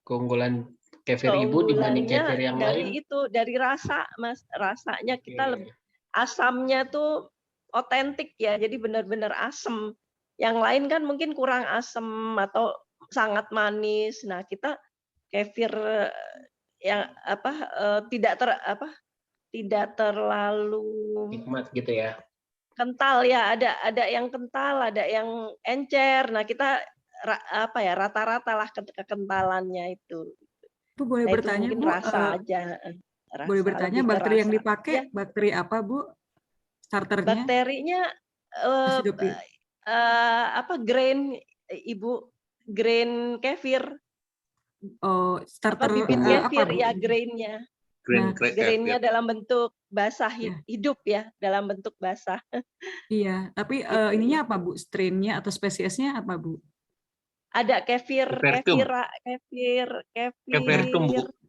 keunggulan kefir ibu dibanding kefir yang lain dari rasa Mas, rasanya kita lebih asamnya tuh otentik ya, jadi benar-benar asam. Yang lain kan mungkin kurang asam atau sangat manis. Nah, kita kefir yang tidak terlalu nikmat gitu ya. Kental ya, ada yang kental, ada yang encer. Nah, kita rata-rata lah kekentalannya itu. Bu boleh bertanya mungkin Bu, rasa aja. Boleh bertanya bakteri yang dipakai bakteri apa Bu? Starternya? Bakterinya grain Ibu, grain kefir. Oh, starter bibit kefir ya, grainnya. Grainnya dalam bentuk basah hidup ya, dalam bentuk basah. Iya, tapi ininya apa Bu? Strainnya atau spesiesnya apa Bu? Ada kefir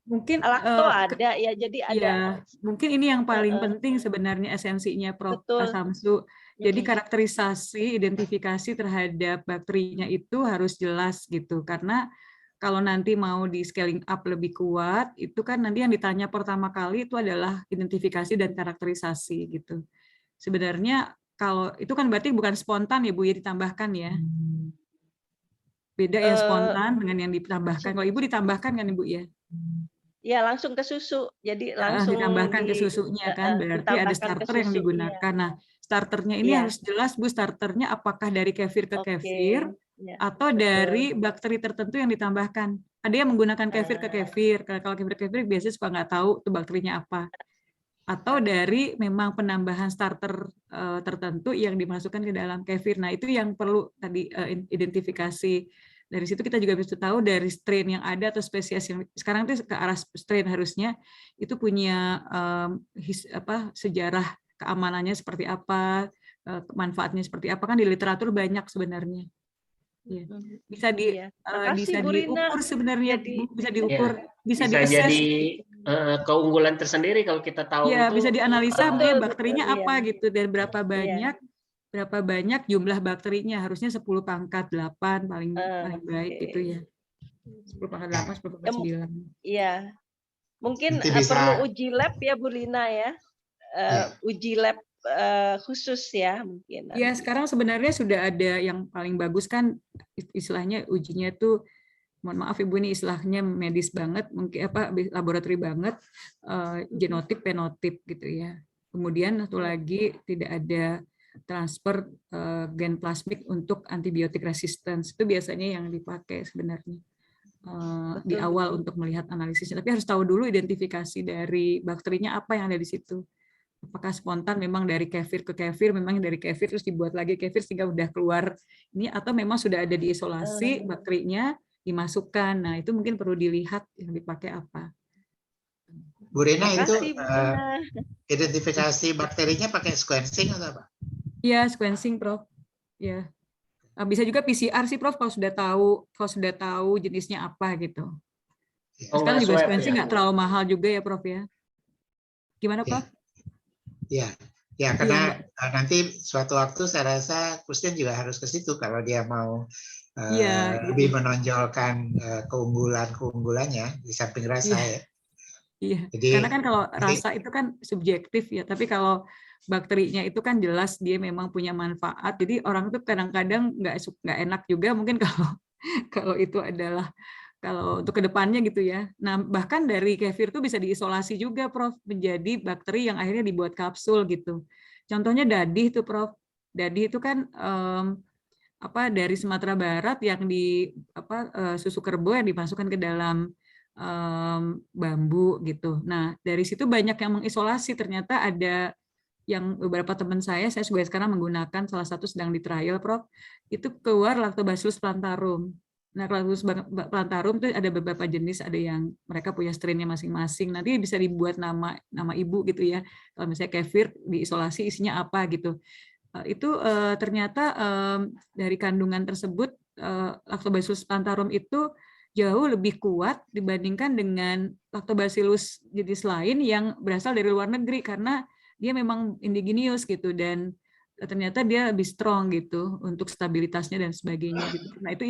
mungkin lakto ada ya, jadi ada. Ya, mungkin ini yang paling penting sebenarnya esensinya Prof. Samsu. Jadi karakterisasi, identifikasi terhadap bakterinya itu harus jelas gitu, karena kalau nanti mau di scaling up lebih kuat, itu kan nanti yang ditanya pertama kali itu adalah identifikasi dan karakterisasi gitu. Sebenarnya kalau itu kan berarti bukan spontan ya Bu ya, ditambahkan ya. Beda yang spontan dengan yang ditambahkan. Kalau Ibu ditambahkan kan Ibu ya? Ya, langsung ke susu. Jadi langsung ditambahkan ke susunya kan, berarti ada starter yang digunakan. Nah, starternya ini harus jelas Bu, starternya apakah dari kefir ke kefir atau dari bakteri tertentu yang ditambahkan. Ada yang menggunakan kefir ke kefir. Kalau kefir ke kefir biasanya suka nggak tahu tuh bakterinya apa. Atau dari memang penambahan starter tertentu yang dimasukkan ke dalam kefir. Nah, itu yang perlu tadi identifikasi dari situ kita juga bisa tahu dari strain yang ada atau spesies yang sekarang itu ke arah strain harusnya itu punya sejarah keamanannya seperti apa, manfaatnya seperti apa, kan di literatur banyak sebenarnya. Ya. Bisa diukur sebenarnya, bisa diukur, bisa jadi keunggulan tersendiri kalau kita tahu. Ya, bisa dianalisa bakterinya apa gitu, dan berapa banyak jumlah bakterinya, harusnya 10 pangkat 8 paling baik gitu ya. 10 pangkat 8, 10 pangkat 9. Iya. Mungkin perlu uji lab ya Bu Lina ya. Uji lab khusus ya mungkin. Ya, sekarang sebenarnya sudah ada yang paling bagus kan, istilahnya ujinya tuh, mohon maaf Ibu ini istilahnya medis banget, mungkin laboratori banget, genotip fenotip gitu ya. Kemudian satu lagi tidak ada transfer gen plasmik untuk antibiotik resistance, itu biasanya yang dipakai sebenarnya di awal untuk melihat analisisnya. Tapi harus tahu dulu identifikasi dari bakterinya apa yang ada di situ. Apakah spontan memang dari kefir ke kefir, memang dari kefir terus dibuat lagi kefir sehingga udah keluar ini, atau memang sudah ada diisolasi bakterinya dimasukkan. Nah, itu mungkin perlu dilihat yang dipakai apa. Bu Rina, itu identifikasi bakterinya pakai sequencing atau apa? Iya, sequencing, Prof. Ya. Bisa juga PCR sih, Prof, kalau sudah tahu jenisnya apa gitu. Sekarang juga sequencing nggak terlalu mahal juga ya, Prof ya. Gimana, Prof? Ya, karena nanti suatu waktu saya rasa Christian juga harus ke situ kalau dia mau lebih menonjolkan keunggulannya di samping rasa ya. Iya. Jadi, karena kan kalau rasa itu kan subjektif ya, tapi kalau bakterinya itu kan jelas dia memang punya manfaat. Jadi orang tuh kadang-kadang nggak enak juga mungkin kalau itu adalah kalau untuk kedepannya gitu ya. Nah, bahkan dari kefir itu bisa diisolasi juga, Prof, menjadi bakteri yang akhirnya dibuat kapsul gitu. Contohnya dadih itu, Prof. Dadih itu kan dari Sumatera Barat yang susu kerbau yang dimasukkan ke dalam bambu gitu. Nah, dari situ banyak yang mengisolasi. Ternyata ada yang beberapa teman saya juga sekarang menggunakan, salah satu sedang di trial, Prof. Itu keluar Lactobacillus plantarum. Nah, Lactobacillus plantarum itu ada beberapa jenis, ada yang mereka punya strainnya masing-masing. Nanti bisa dibuat nama ibu gitu ya. Kalau misalnya kefir diisolasi isinya apa gitu. Itu ternyata dari kandungan tersebut Lactobacillus plantarum itu jauh lebih kuat dibandingkan dengan Lactobacillus jenis lain yang berasal dari luar negeri, karena dia memang indigenous gitu, dan ternyata dia lebih strong gitu untuk stabilitasnya dan sebagainya gitu. Nah, itu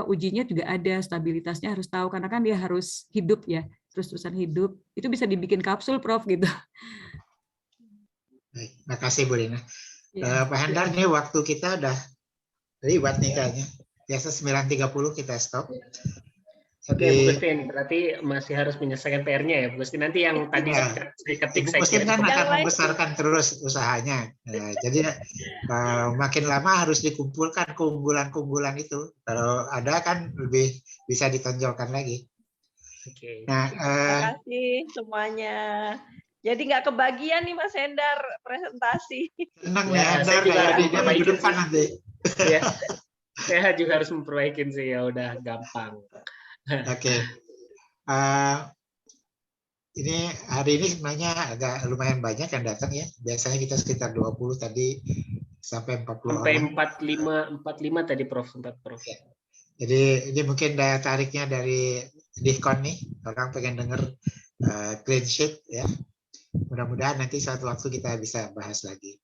ujinya juga ada, stabilitasnya harus tahu karena kan dia harus hidup ya, terus-terusan hidup. Itu bisa dibikin kapsul, Prof gitu. Baik, makasih Bu Rina. Pak Hendar, nih waktu kita udah lewat nih kayaknya. Biasa 9.30 kita stop. Oke, Bu Gustin, berarti masih harus menyelesaikan PR-nya ya, Bu Gustin. Nanti yang tadi saya ketik, Bu Gustin kan akan membesarkan terus usahanya. Jadi makin lama harus dikumpulkan keunggulan-keunggulan itu. Kalau ada kan lebih bisa ditonjolkan lagi. Oke. Nah, terima kasih semuanya. Jadi nggak kebagian nih Mas Hendar presentasi. Tenang ya, Hendar, dia minggu depan nanti. Ya, saya juga harus memperbaikin sih, ya udah gampang. Oke. Ini hari ini sebenarnya agak lumayan banyak yang datang ya. Biasanya kita sekitar 20 tadi sampai 40 sampai orang. 45 tadi Prof, sempat Prof. Ya. Jadi ini mungkin daya tariknya dari Diskon nih, orang pengen denger clean sheet ya. Mudah-mudahan nanti suatu waktu kita bisa bahas lagi.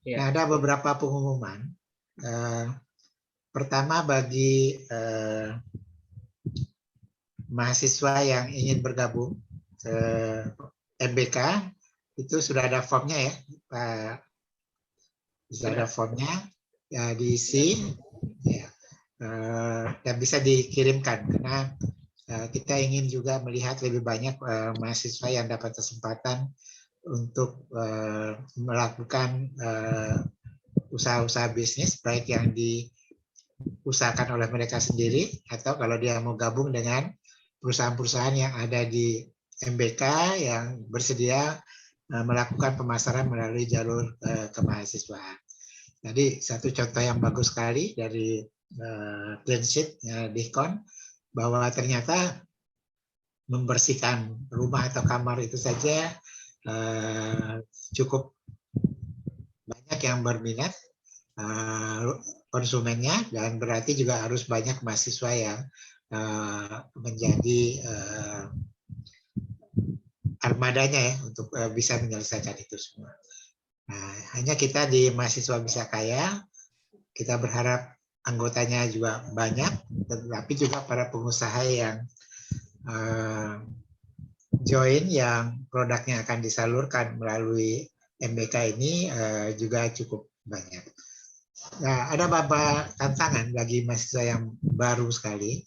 Ya. Nah, ada beberapa pengumuman. Pertama bagi mahasiswa yang ingin bergabung ke MBK itu sudah ada formnya ya, Pak. Sudah ada formnya, ya, diisi ya, dan bisa dikirimkan karena kita ingin juga melihat lebih banyak mahasiswa yang dapat kesempatan untuk melakukan usaha-usaha bisnis baik yang diusahakan oleh mereka sendiri atau kalau dia mau gabung dengan perusahaan-perusahaan yang ada di MBK yang bersedia melakukan pemasaran melalui jalur kemahasiswaan. Jadi satu contoh yang bagus sekali dari clean sheet Dihkon, bahwa ternyata membersihkan rumah atau kamar itu saja cukup banyak yang berminat konsumennya, dan berarti juga harus banyak mahasiswa yang menjadi armadanya ya untuk bisa menyelesaikan itu semua. Nah, hanya kita di Mahasiswa Bisa Kaya, kita berharap anggotanya juga banyak, tetapi juga para pengusaha yang join, yang produknya akan disalurkan melalui MBK ini juga cukup banyak. Nah, ada beberapa tantangan bagi mahasiswa yang baru sekali.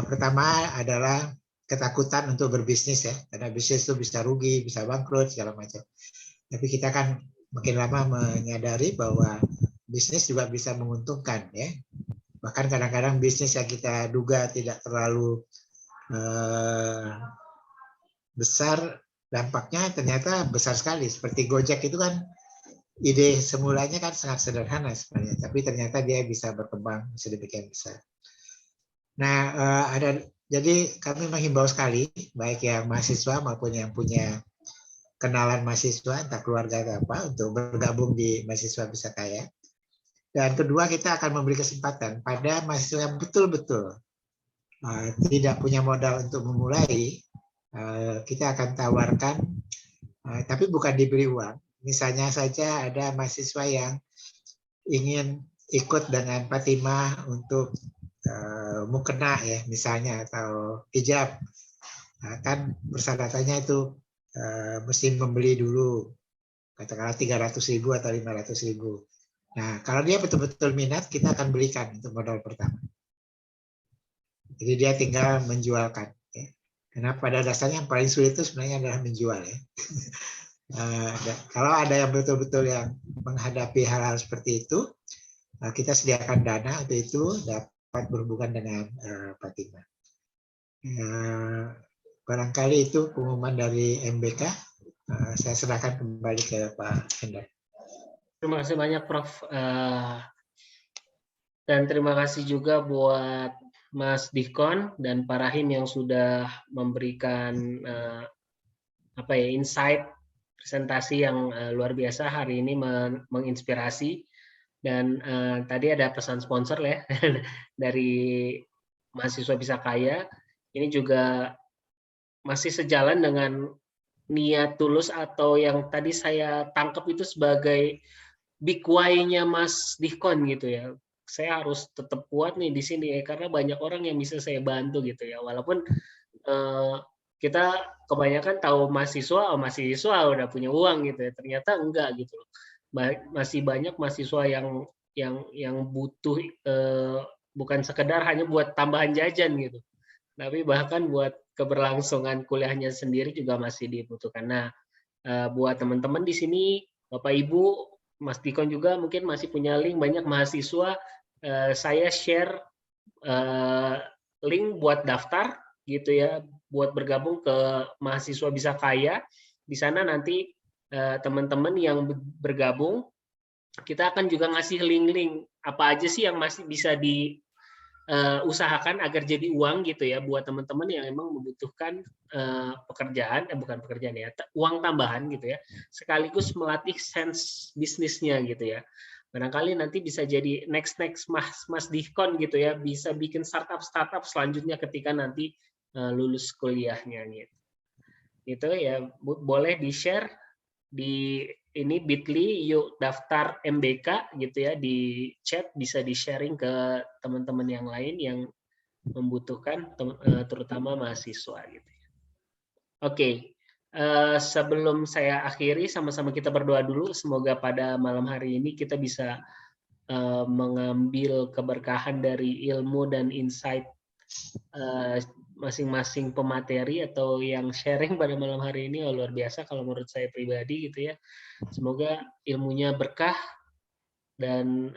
Pertama adalah ketakutan untuk berbisnis ya, karena bisnis itu bisa rugi, bisa bangkrut, segala macam. Tapi kita kan makin lama menyadari bahwa bisnis juga bisa menguntungkan ya. Bahkan kadang-kadang bisnis yang kita duga tidak terlalu besar dampaknya ternyata besar sekali. Seperti Gojek itu kan ide semulanya kan sangat sederhana sebenarnya, tapi ternyata dia bisa berkembang sedemikian besar. Nah, jadi kami menghimbau sekali, baik yang mahasiswa maupun yang punya kenalan mahasiswa, entah keluarga atau apa, untuk bergabung di Mahasiswa Bisa Kaya. Dan kedua, kita akan memberi kesempatan pada mahasiswa yang betul-betul tidak punya modal untuk memulai. Kita akan tawarkan, tapi bukan diberi uang. Misalnya saja ada mahasiswa yang ingin ikut dengan Fatimah untuk mukena ya misalnya, atau hijab. Nah, kan persyaratannya itu mesti membeli dulu, katakanlah 300.000 atau 500.000. Nah, kalau dia betul-betul minat, kita akan belikan untuk modal pertama. Jadi dia tinggal menjualkan. Ya. Karena pada dasarnya yang paling sulit itu sebenarnya adalah menjual ya. Kalau ada yang betul-betul yang menghadapi hal-hal seperti itu, kita sediakan dana untuk itu, dapat berhubungan dengan Fatimah. Barangkali itu pengumuman dari MBK. Saya serahkan kembali ke Pak Hendar. Terima kasih banyak Prof. Dan terima kasih juga buat Mas Dihkon dan Pak Rahim yang sudah memberikan insight presentasi yang luar biasa hari ini, menginspirasi. Dan tadi ada pesan sponsor ya dari Mahasiswa Bisa Kaya. Ini juga masih sejalan dengan niat tulus atau yang tadi saya tangkap itu sebagai big why-nya Mas Dihkon gitu ya. Saya harus tetap kuat nih di sini ya, karena banyak orang yang bisa saya bantu gitu ya. Walaupun kita kebanyakan tahu mahasiswa udah punya uang gitu ya, ternyata enggak gitu loh. Masih banyak mahasiswa yang butuh bukan sekedar hanya buat tambahan jajan gitu, tapi bahkan buat keberlangsungan kuliahnya sendiri juga masih dibutuhkan. Nah, buat teman-teman di sini, Bapak Ibu, Mas Dihkon juga mungkin masih punya link, banyak mahasiswa. Saya share link buat daftar gitu ya, buat bergabung ke Mahasiswa Bisa Kaya. Di sana nanti teman-teman yang bergabung, kita akan juga ngasih link-link apa aja sih yang masih bisa diusahakan agar jadi uang gitu ya, buat teman-teman yang memang membutuhkan pekerjaan, bukan pekerjaan ya, uang tambahan gitu ya, sekaligus melatih sense bisnisnya gitu ya. Barangkali nanti bisa jadi next Mas Dihkon gitu ya, bisa bikin startup selanjutnya ketika nanti lulus kuliahnya gitu. Itu ya, boleh di-share di ini Bitly, yuk daftar MBK gitu ya, di chat, bisa di-sharing ke teman-teman yang lain yang membutuhkan, terutama mahasiswa gitu. Oke. Sebelum saya akhiri, sama-sama kita berdoa dulu. Semoga pada malam hari ini kita bisa mengambil keberkahan dari ilmu dan insight masing-masing pemateri atau yang sharing pada malam hari ini. Luar biasa kalau menurut saya pribadi gitu ya. Semoga ilmunya berkah dan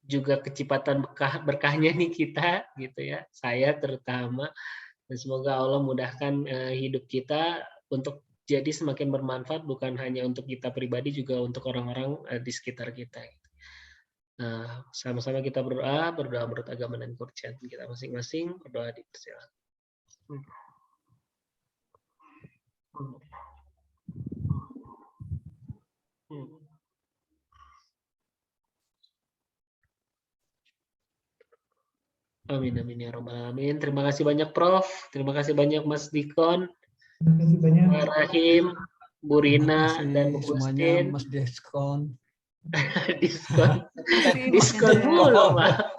juga kecepatan berkahnya nih kita gitu ya. Saya terutama. Dan semoga Allah mudahkan hidup kita untuk jadi semakin bermanfaat, bukan hanya untuk kita pribadi, juga untuk orang-orang di sekitar kita. Nah, sama-sama kita berdoa menurut agama dan kepercayaan kita masing-masing. Berdoa dipersilakan. Amin amin ya robbal alamin. Terima kasih banyak Prof. Terima kasih banyak Mas Dikon. Terima kasih banyak. Pak Rahim, Bu Rina dan Bu semuanya, Gustin. Mas Deskon. diskon dulu Pak.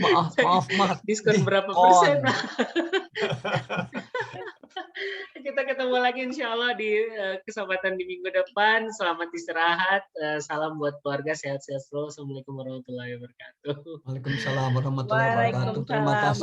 Maaf. Diskon berapa persen? Kita ketemu lagi insya Allah di kesempatan di minggu depan. Selamat istirahat. Salam buat keluarga, sehat-sehat selalu. Assalamualaikum warahmatullahi wabarakatuh. Waalaikumsalam warahmatullahi wabarakatuh. Terima kasih.